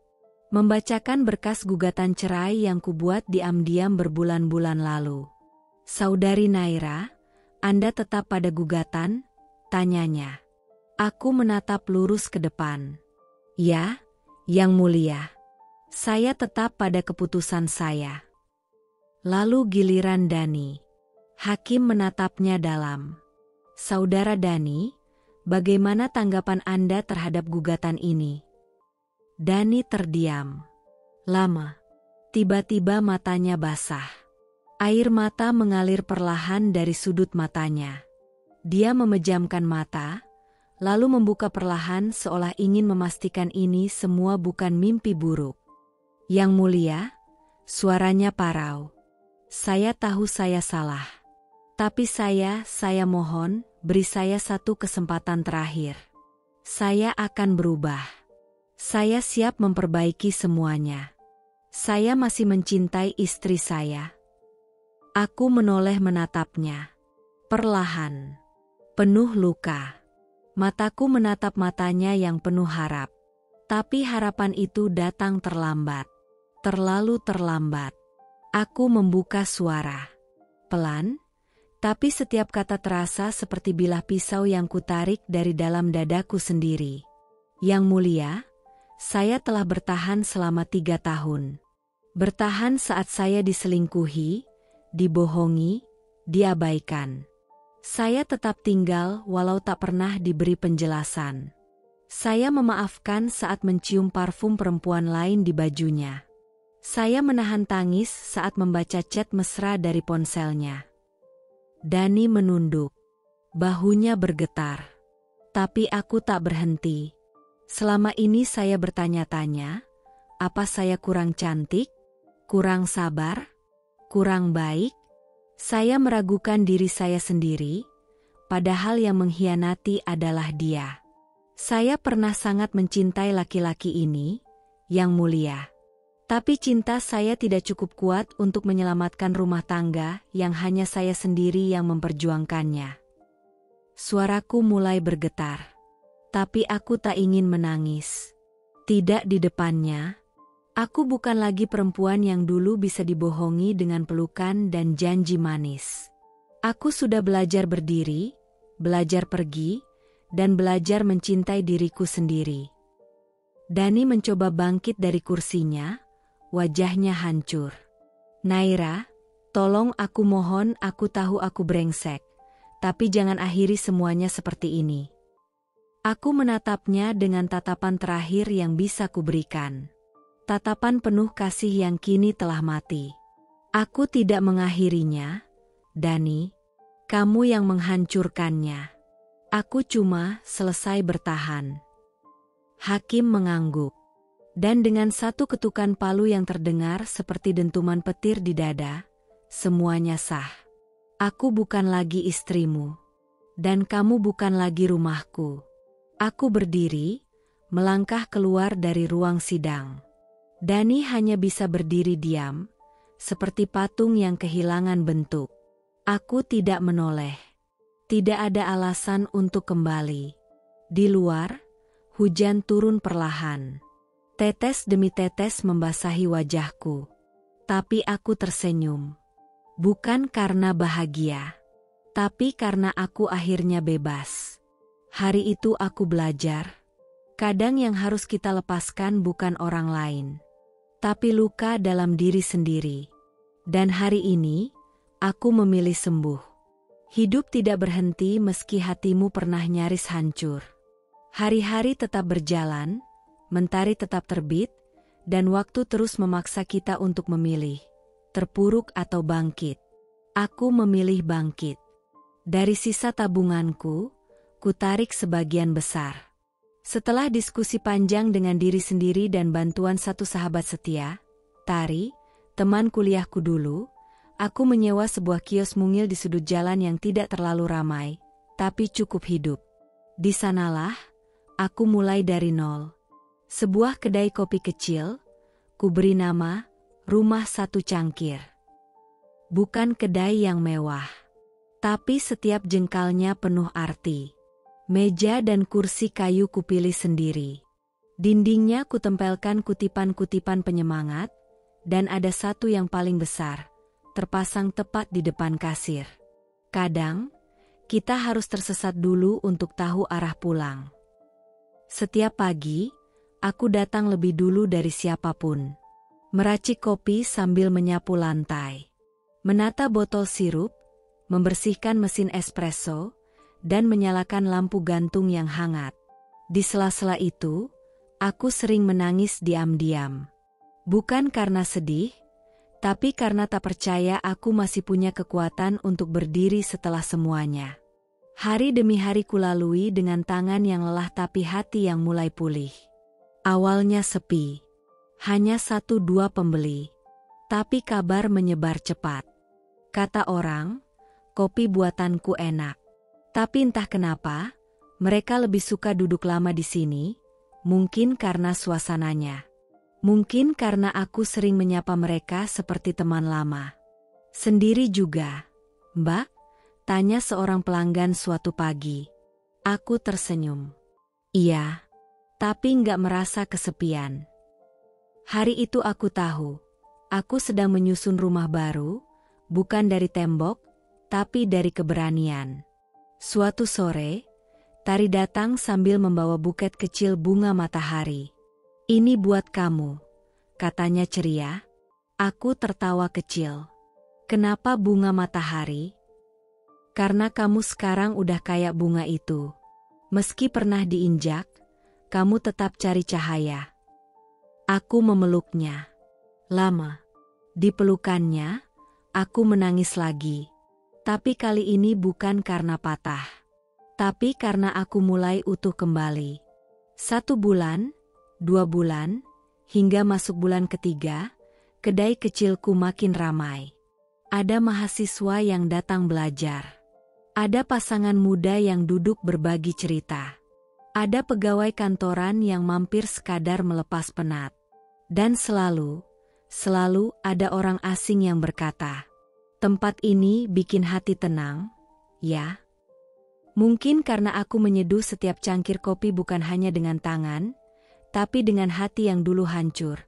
Membacakan berkas gugatan cerai yang kubuat diam-diam berbulan-bulan lalu. Saudari Naira, Anda tetap pada gugatan? Tanyanya. Aku menatap lurus ke depan. Ya, Yang mulia, saya tetap pada keputusan saya. Lalu giliran Dani. Hakim menatapnya dalam. Saudara Dani, bagaimana tanggapan Anda terhadap gugatan ini? Dani terdiam. Lama. Tiba-tiba matanya basah. Air mata mengalir perlahan dari sudut matanya. Dia memejamkan mata, lalu membuka perlahan seolah ingin memastikan ini semua bukan mimpi buruk. Yang mulia, suaranya parau. Saya tahu saya salah. Tapi saya mohon, beri saya satu kesempatan terakhir. Saya akan berubah. Saya siap memperbaiki semuanya. Saya masih mencintai istri saya. Aku menoleh menatapnya. Perlahan. Penuh luka. Mataku menatap matanya yang penuh harap. Tapi harapan itu datang terlambat. Terlalu terlambat. Aku membuka suara. Pelan, tapi setiap kata terasa seperti bilah pisau yang kutarik dari dalam dadaku sendiri. Yang mulia, saya telah bertahan selama 3 tahun. Bertahan saat saya diselingkuhi, dibohongi, diabaikan. Saya tetap tinggal walau tak pernah diberi penjelasan. Saya memaafkan saat mencium parfum perempuan lain di bajunya. Saya menahan tangis saat membaca chat mesra dari ponselnya. Dani menunduk. Bahunya bergetar. Tapi aku tak berhenti. Selama ini saya bertanya-tanya, apa saya kurang cantik? Kurang sabar? Kurang baik? Saya meragukan diri saya sendiri, padahal yang mengkhianati adalah dia. Saya pernah sangat mencintai laki-laki ini, Yang Mulia. Tapi cinta saya tidak cukup kuat untuk menyelamatkan rumah tangga yang hanya saya sendiri yang memperjuangkannya. Suaraku mulai bergetar. Tapi aku tak ingin menangis. Tidak di depannya. Aku bukan lagi perempuan yang dulu bisa dibohongi dengan pelukan dan janji manis. Aku sudah belajar berdiri, belajar pergi, dan belajar mencintai diriku sendiri. Dani mencoba bangkit dari kursinya, wajahnya hancur. Naira, tolong aku mohon, aku tahu aku brengsek, tapi jangan akhiri semuanya seperti ini. Aku menatapnya dengan tatapan terakhir yang bisa kuberikan. Tatapan penuh kasih yang kini telah mati. Aku tidak mengakhirinya, Dani. Kamu yang menghancurkannya. Aku cuma selesai bertahan. Hakim mengangguk. Dan dengan satu ketukan palu yang terdengar seperti dentuman petir di dada, semuanya sah. Aku bukan lagi istrimu. Dan kamu bukan lagi rumahku. Aku berdiri, melangkah keluar dari ruang sidang. Dani hanya bisa berdiri diam, seperti patung yang kehilangan bentuk. Aku tidak menoleh. Tidak ada alasan untuk kembali. Di luar, hujan turun perlahan. Tetes demi tetes membasahi wajahku. Tapi aku tersenyum. Bukan karena bahagia, tapi karena aku akhirnya bebas. Hari itu aku belajar. Kadang yang harus kita lepaskan bukan orang lain, tapi luka dalam diri sendiri. Dan hari ini, aku memilih sembuh. Hidup tidak berhenti meski hatimu pernah nyaris hancur. Hari-hari tetap berjalan, mentari tetap terbit, dan waktu terus memaksa kita untuk memilih, terpuruk atau bangkit. Aku memilih bangkit. Dari sisa tabunganku, kutarik sebagian besar. Setelah diskusi panjang dengan diri sendiri dan bantuan satu sahabat setia, Tari, teman kuliahku dulu, aku menyewa sebuah kios mungil di sudut jalan yang tidak terlalu ramai, tapi cukup hidup. Di sanalah, aku mulai dari nol. Sebuah kedai kopi kecil, kuberi nama, Rumah Satu Cangkir. Bukan kedai yang mewah, tapi setiap jengkalnya penuh arti. Meja dan kursi kayu kupilih sendiri. Dindingnya kutempelkan kutipan-kutipan penyemangat, dan ada satu yang paling besar, terpasang tepat di depan kasir. Kadang, kita harus tersesat dulu untuk tahu arah pulang. Setiap pagi, Aku datang lebih dulu dari siapapun. Meracik kopi sambil menyapu lantai. Menata botol sirup, membersihkan mesin espresso, dan menyalakan lampu gantung yang hangat. Di sela-sela itu, aku sering menangis diam-diam. Bukan karena sedih, tapi karena tak percaya aku masih punya kekuatan untuk berdiri setelah semuanya. Hari demi hari kulalui dengan tangan yang lelah tapi hati yang mulai pulih. Awalnya sepi. Hanya 1-2 pembeli. Tapi kabar menyebar cepat. Kata orang, kopi buatanku enak. Tapi entah kenapa, mereka lebih suka duduk lama di sini, mungkin karena suasananya. Mungkin karena aku sering menyapa mereka seperti teman lama. Sendiri juga, Mbak? Tanya seorang pelanggan suatu pagi. Aku tersenyum. Iya, tapi nggak merasa kesepian. Hari itu aku tahu, aku sedang menyusun rumah baru, bukan dari tembok, tapi dari keberanian. Suatu sore, Tari datang sambil membawa buket kecil bunga matahari. Ini buat kamu, katanya ceria. Aku tertawa kecil. Kenapa bunga matahari? Karena kamu sekarang udah kayak bunga itu. Meski pernah diinjak, kamu tetap cari cahaya. Aku memeluknya. Lama. Di pelukannya, aku menangis lagi. Tapi kali ini bukan karena patah. Tapi karena aku mulai utuh kembali. 1 bulan, 2 bulan, hingga masuk bulan ketiga, kedai kecilku makin ramai. Ada mahasiswa yang datang belajar. Ada pasangan muda yang duduk berbagi cerita. Ada pegawai kantoran yang mampir sekadar melepas penat. Dan selalu ada orang asing yang berkata, "Tempat ini bikin hati tenang, ya." Mungkin karena aku menyeduh setiap cangkir kopi bukan hanya dengan tangan, tapi dengan hati yang dulu hancur,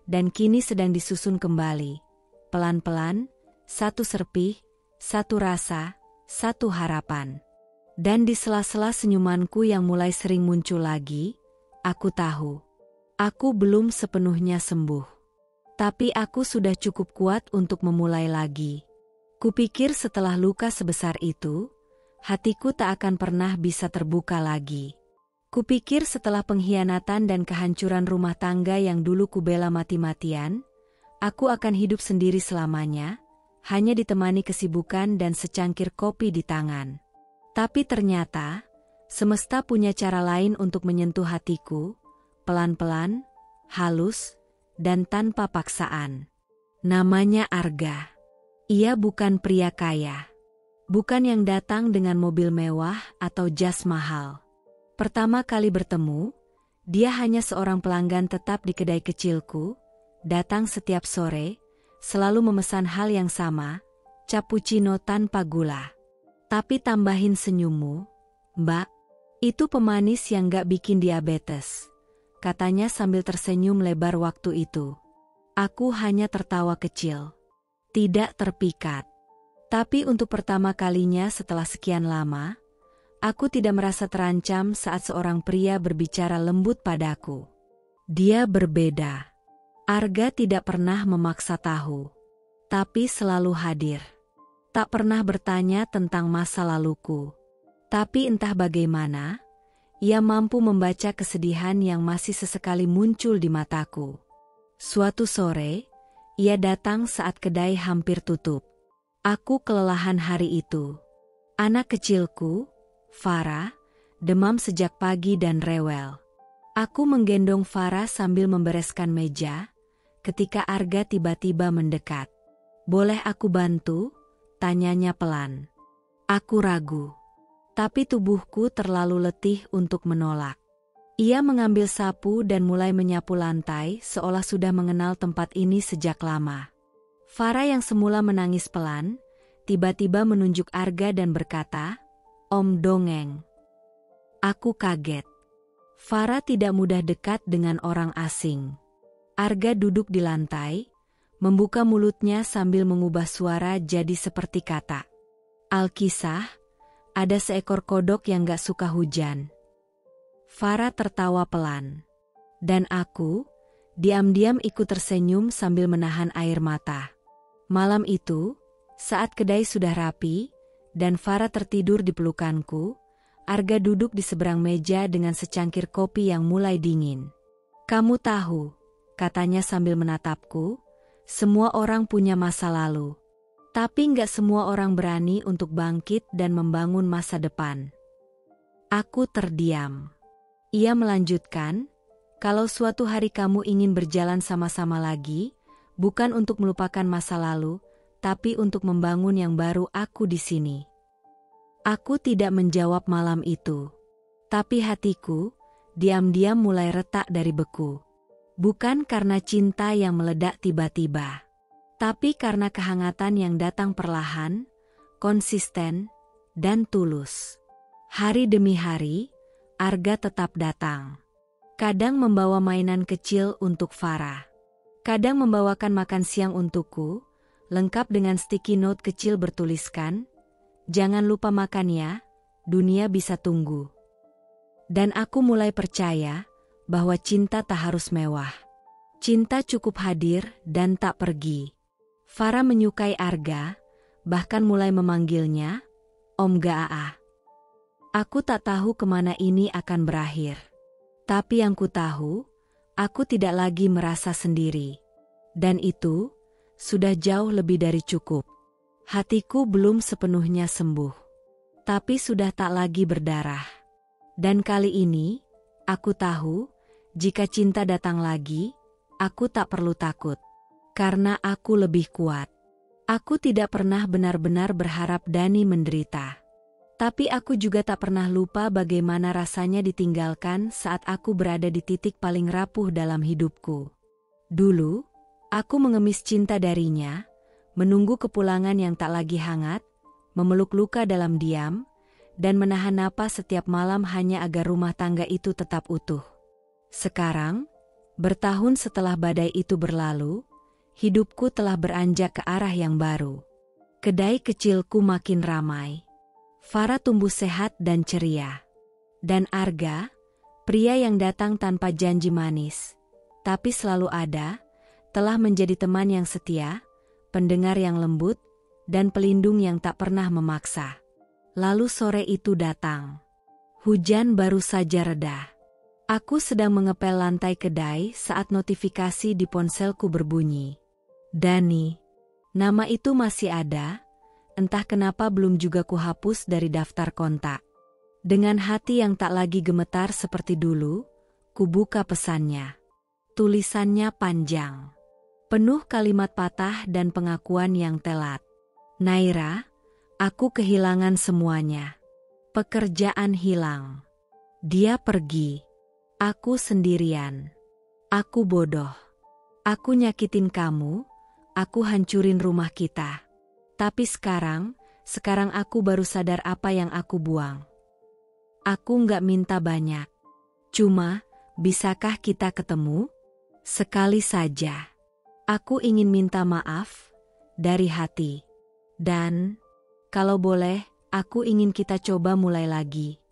dan kini sedang disusun kembali. Pelan-pelan, 1 serpih, 1 rasa, 1 harapan. Dan di sela-sela senyumanku yang mulai sering muncul lagi, aku tahu, aku belum sepenuhnya sembuh. Tapi aku sudah cukup kuat untuk memulai lagi. Kupikir setelah luka sebesar itu, hatiku tak akan pernah bisa terbuka lagi. Kupikir setelah pengkhianatan dan kehancuran rumah tangga yang dulu kubela mati-matian, aku akan hidup sendiri selamanya, hanya ditemani kesibukan dan secangkir kopi di tangan. Tapi ternyata, semesta punya cara lain untuk menyentuh hatiku, pelan-pelan, halus, dan tanpa paksaan. Namanya Arga. Ia bukan pria kaya. Bukan yang datang dengan mobil mewah atau jas mahal. Pertama kali bertemu, dia hanya seorang pelanggan tetap di kedai kecilku, datang setiap sore, selalu memesan hal yang sama, cappuccino tanpa gula. Tapi tambahin senyummu, Mbak. Itu pemanis yang gak bikin diabetes, katanya sambil tersenyum lebar waktu itu. Aku hanya tertawa kecil. Tidak terpikat. Tapi untuk pertama kalinya setelah sekian lama, aku tidak merasa terancam saat seorang pria berbicara lembut padaku. Dia berbeda. Arga tidak pernah memaksa tahu, tapi selalu hadir. Tak pernah bertanya tentang masa laluku. Tapi entah bagaimana, ia mampu membaca kesedihan yang masih sesekali muncul di mataku. Suatu sore, ia datang saat kedai hampir tutup. Aku kelelahan hari itu. Anak kecilku, Farah, demam sejak pagi dan rewel. Aku menggendong Farah sambil membereskan meja, ketika Arga tiba-tiba mendekat. "Boleh aku bantu?" tanyanya pelan. Aku ragu, tapi tubuhku terlalu letih untuk menolak. Ia mengambil sapu dan mulai menyapu lantai seolah sudah mengenal tempat ini sejak lama. Farah yang semula menangis pelan, tiba-tiba menunjuk Arga dan berkata, "Om dongeng." Aku kaget. Farah tidak mudah dekat dengan orang asing. Arga duduk di lantai, membuka mulutnya sambil mengubah suara jadi seperti kata. Alkisah, ada seekor kodok yang gak suka hujan. Farah tertawa pelan. Dan aku, diam-diam ikut tersenyum sambil menahan air mata. Malam itu, saat kedai sudah rapi, dan Farah tertidur di pelukanku, Arga duduk di seberang meja dengan secangkir kopi yang mulai dingin. "Kamu tahu," katanya sambil menatapku, "semua orang punya masa lalu. Tapi nggak semua orang berani untuk bangkit dan membangun masa depan." Aku terdiam. Ia melanjutkan, "Kalau suatu hari kamu ingin berjalan sama-sama lagi, bukan untuk melupakan masa lalu, tapi untuk membangun yang baru, aku di sini." Aku tidak menjawab malam itu. Tapi hatiku, diam-diam mulai retak dari beku. Bukan karena cinta yang meledak tiba-tiba, tapi karena kehangatan yang datang perlahan, konsisten, dan tulus. Hari demi hari, Arga tetap datang. Kadang membawa mainan kecil untuk Farah. Kadang membawakan makan siang untukku, lengkap dengan sticky note kecil bertuliskan, "Jangan lupa makan ya, dunia bisa tunggu." Dan aku mulai percaya bahwa cinta tak harus mewah. Cinta cukup hadir dan tak pergi. Farah menyukai Arga, bahkan mulai memanggilnya Om Gaa. Aku tak tahu kemana ini akan berakhir. Tapi yang ku tahu, aku tidak lagi merasa sendiri. Dan itu sudah jauh lebih dari cukup. Hatiku belum sepenuhnya sembuh, tapi sudah tak lagi berdarah. Dan kali ini, aku tahu, jika cinta datang lagi, aku tak perlu takut. Karena aku lebih kuat. Aku tidak pernah benar-benar berharap Dani menderita. Tapi aku juga tak pernah lupa bagaimana rasanya ditinggalkan saat aku berada di titik paling rapuh dalam hidupku. Dulu, aku mengemis cinta darinya, menunggu kepulangan yang tak lagi hangat, memeluk luka dalam diam, dan menahan napas setiap malam hanya agar rumah tangga itu tetap utuh. Sekarang, bertahun setelah badai itu berlalu, hidupku telah beranjak ke arah yang baru. Kedai kecilku makin ramai. Farah tumbuh sehat dan ceria. Dan Arga, pria yang datang tanpa janji manis, tapi selalu ada, telah menjadi teman yang setia, pendengar yang lembut, dan pelindung yang tak pernah memaksa. Lalu sore itu datang. Hujan baru saja reda. Aku sedang mengepel lantai kedai saat notifikasi di ponselku berbunyi. Dani. Nama itu masih ada, entah kenapa belum juga kuhapus dari daftar kontak. Dengan hati yang tak lagi gemetar seperti dulu, kubuka pesannya. Tulisannya panjang. Penuh kalimat patah dan pengakuan yang telat. "Naira, aku kehilangan semuanya. Pekerjaan hilang. Dia pergi. Aku sendirian. Aku bodoh. Aku nyakitin kamu, aku hancurin rumah kita. Tapi sekarang aku baru sadar apa yang aku buang. Aku nggak minta banyak. Cuma, bisakah kita ketemu? Sekali saja. Aku ingin minta maaf, dari hati. Dan, kalau boleh, aku ingin kita coba mulai lagi."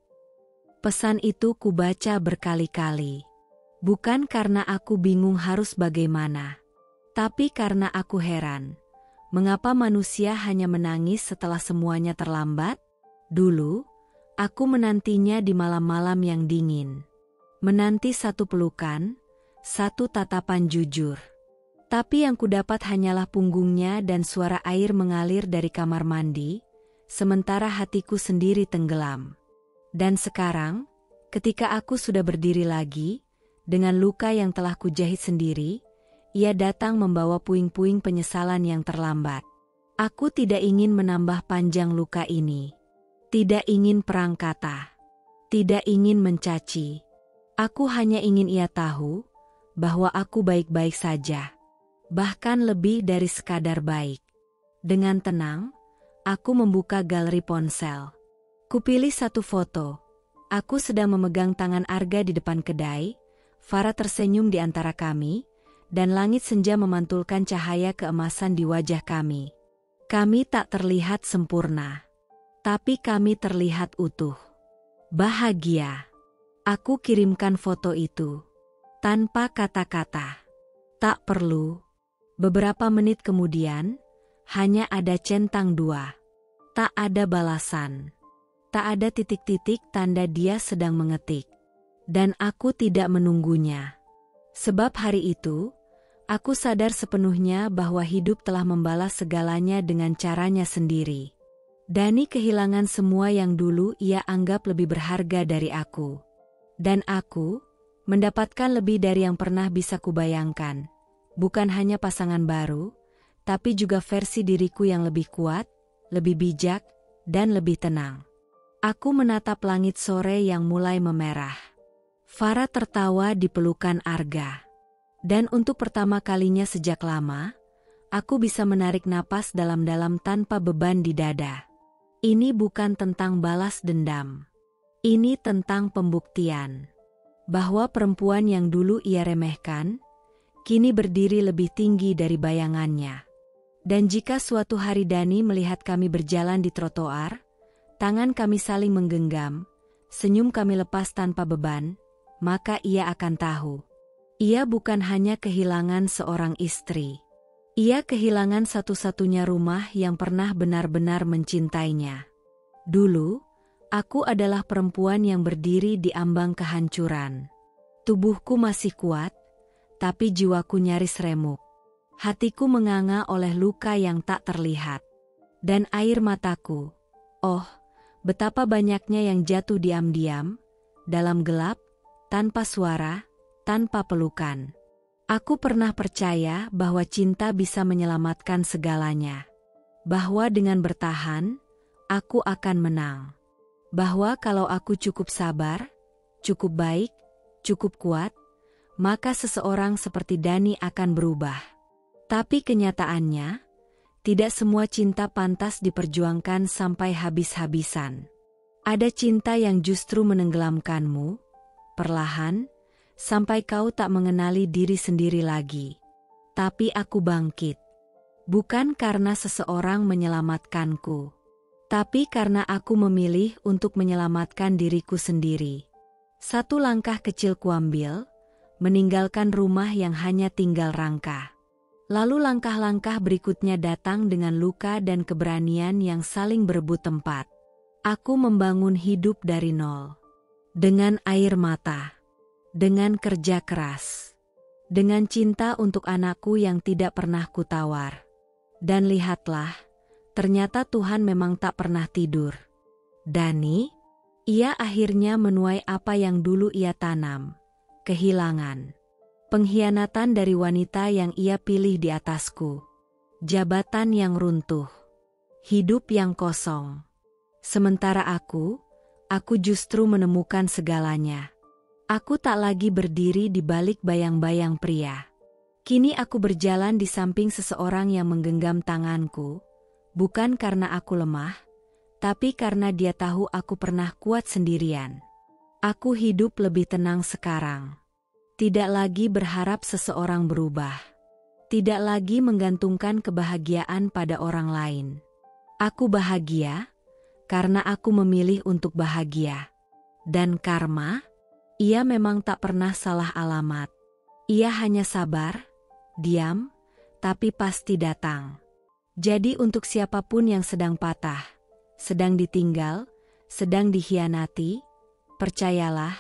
Pesan itu kubaca berkali-kali. Bukan karena aku bingung harus bagaimana. Tapi karena aku heran. Mengapa manusia hanya menangis setelah semuanya terlambat? Dulu, aku menantinya di malam-malam yang dingin. Menanti satu pelukan, satu tatapan jujur. Tapi yang kudapat hanyalah punggungnya dan suara air mengalir dari kamar mandi, sementara hatiku sendiri tenggelam. Dan sekarang, ketika aku sudah berdiri lagi, dengan luka yang telah kujahit sendiri, ia datang membawa puing-puing penyesalan yang terlambat. Aku tidak ingin menambah panjang luka ini. Tidak ingin perang kata. Tidak ingin mencaci. Aku hanya ingin ia tahu bahwa aku baik-baik saja. Bahkan lebih dari sekadar baik. Dengan tenang, aku membuka galeri ponsel. Kupilih satu foto. Aku sedang memegang tangan Arga di depan kedai, Farah tersenyum di antara kami, dan langit senja memantulkan cahaya keemasan di wajah kami. Kami tak terlihat sempurna, tapi kami terlihat utuh. Bahagia. Aku kirimkan foto itu. Tanpa kata-kata. Tak perlu. Beberapa menit kemudian, hanya ada centang 2. Tak ada balasan. Tak ada titik-titik tanda dia sedang mengetik. Dan aku tidak menunggunya. Sebab hari itu, aku sadar sepenuhnya bahwa hidup telah membalas segalanya dengan caranya sendiri. Dani kehilangan semua yang dulu ia anggap lebih berharga dari aku. Dan aku, mendapatkan lebih dari yang pernah bisa kubayangkan. Bukan hanya pasangan baru, tapi juga versi diriku yang lebih kuat, lebih bijak, dan lebih tenang. Aku menatap langit sore yang mulai memerah. Farah tertawa di pelukan Arga. Dan untuk pertama kalinya sejak lama, aku bisa menarik napas dalam-dalam tanpa beban di dada. Ini bukan tentang balas dendam. Ini tentang pembuktian. Bahwa perempuan yang dulu ia remehkan, kini berdiri lebih tinggi dari bayangannya. Dan jika suatu hari Dani melihat kami berjalan di trotoar, tangan kami saling menggenggam, senyum kami lepas tanpa beban, maka ia akan tahu. Ia bukan hanya kehilangan seorang istri. Ia kehilangan satu-satunya rumah yang pernah benar-benar mencintainya. Dulu, aku adalah perempuan yang berdiri di ambang kehancuran. Tubuhku masih kuat, tapi jiwaku nyaris remuk. Hatiku menganga oleh luka yang tak terlihat. Dan air mataku, oh, betapa banyaknya yang jatuh diam-diam, dalam gelap, tanpa suara, tanpa pelukan. Aku pernah percaya bahwa cinta bisa menyelamatkan segalanya. Bahwa dengan bertahan, aku akan menang. Bahwa kalau aku cukup sabar, cukup baik, cukup kuat, maka seseorang seperti Dani akan berubah. Tapi kenyataannya, tidak semua cinta pantas diperjuangkan sampai habis-habisan. Ada cinta yang justru menenggelamkanmu, perlahan, sampai kau tak mengenali diri sendiri lagi. Tapi aku bangkit. Bukan karena seseorang menyelamatkanku, tapi karena aku memilih untuk menyelamatkan diriku sendiri. Satu langkah kecil kuambil, meninggalkan rumah yang hanya tinggal rangka. Lalu langkah-langkah berikutnya datang dengan luka dan keberanian yang saling berebut tempat. Aku membangun hidup dari nol. Dengan air mata. Dengan kerja keras. Dengan cinta untuk anakku yang tidak pernah kutawar. Dan lihatlah, ternyata Tuhan memang tak pernah tidur. Dani, ia akhirnya menuai apa yang dulu ia tanam. Kehilangan. Pengkhianatan dari wanita yang ia pilih di atasku. Jabatan yang runtuh. Hidup yang kosong. Sementara aku justru menemukan segalanya. Aku tak lagi berdiri di balik bayang-bayang pria. Kini aku berjalan di samping seseorang yang menggenggam tanganku, bukan karena aku lemah, tapi karena dia tahu aku pernah kuat sendirian. Aku hidup lebih tenang sekarang. Tidak lagi berharap seseorang berubah. Tidak lagi menggantungkan kebahagiaan pada orang lain. Aku bahagia karena aku memilih untuk bahagia. Dan karma, ia memang tak pernah salah alamat. Ia hanya sabar, diam, tapi pasti datang. Jadi untuk siapapun yang sedang patah, sedang ditinggal, sedang dikhianati, percayalah,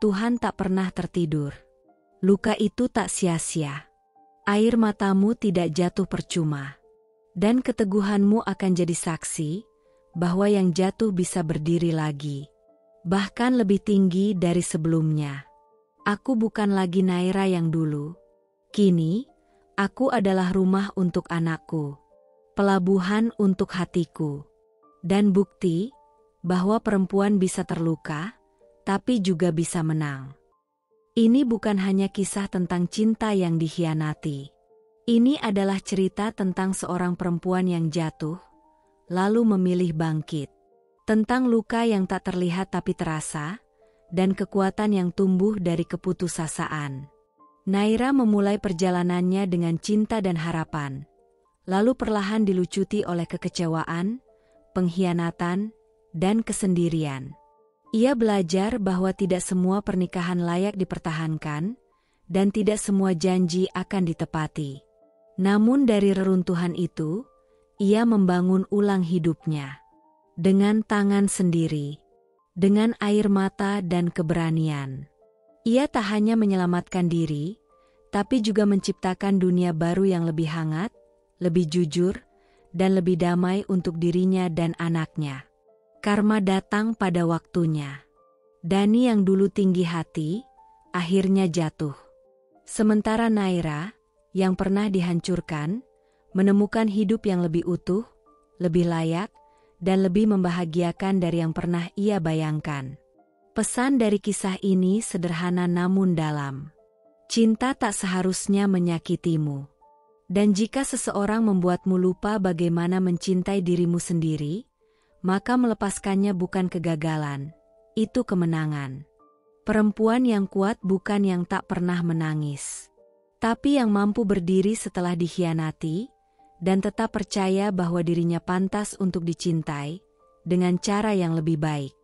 Tuhan tak pernah tertidur. Luka itu tak sia-sia. Air matamu tidak jatuh percuma. Dan keteguhanmu akan jadi saksi bahwa yang jatuh bisa berdiri lagi. Bahkan lebih tinggi dari sebelumnya. Aku bukan lagi Naira yang dulu. Kini, aku adalah rumah untuk anakku. Pelabuhan untuk hatiku. Dan bukti bahwa perempuan bisa terluka, tapi juga bisa menang. Ini bukan hanya kisah tentang cinta yang dikhianati. Ini adalah cerita tentang seorang perempuan yang jatuh, lalu memilih bangkit. Tentang luka yang tak terlihat tapi terasa, dan kekuatan yang tumbuh dari keputusasaan. Naira memulai perjalanannya dengan cinta dan harapan, lalu perlahan dilucuti oleh kekecewaan, pengkhianatan, dan kesendirian. Ia belajar bahwa tidak semua pernikahan layak dipertahankan, dan tidak semua janji akan ditepati. Namun dari reruntuhan itu, ia membangun ulang hidupnya. Dengan tangan sendiri, dengan air mata dan keberanian. Ia tak hanya menyelamatkan diri, tapi juga menciptakan dunia baru yang lebih hangat, lebih jujur, dan lebih damai untuk dirinya dan anaknya. Karma datang pada waktunya. Dani yang dulu tinggi hati, akhirnya jatuh. Sementara Naira, yang pernah dihancurkan, menemukan hidup yang lebih utuh, lebih layak, dan lebih membahagiakan dari yang pernah ia bayangkan. Pesan dari kisah ini sederhana namun dalam. Cinta tak seharusnya menyakitimu. Dan jika seseorang membuatmu lupa bagaimana mencintai dirimu sendiri, maka melepaskannya bukan kegagalan, itu kemenangan. Perempuan yang kuat bukan yang tak pernah menangis, tapi yang mampu berdiri setelah dikhianati, dan tetap percaya bahwa dirinya pantas untuk dicintai, dengan cara yang lebih baik.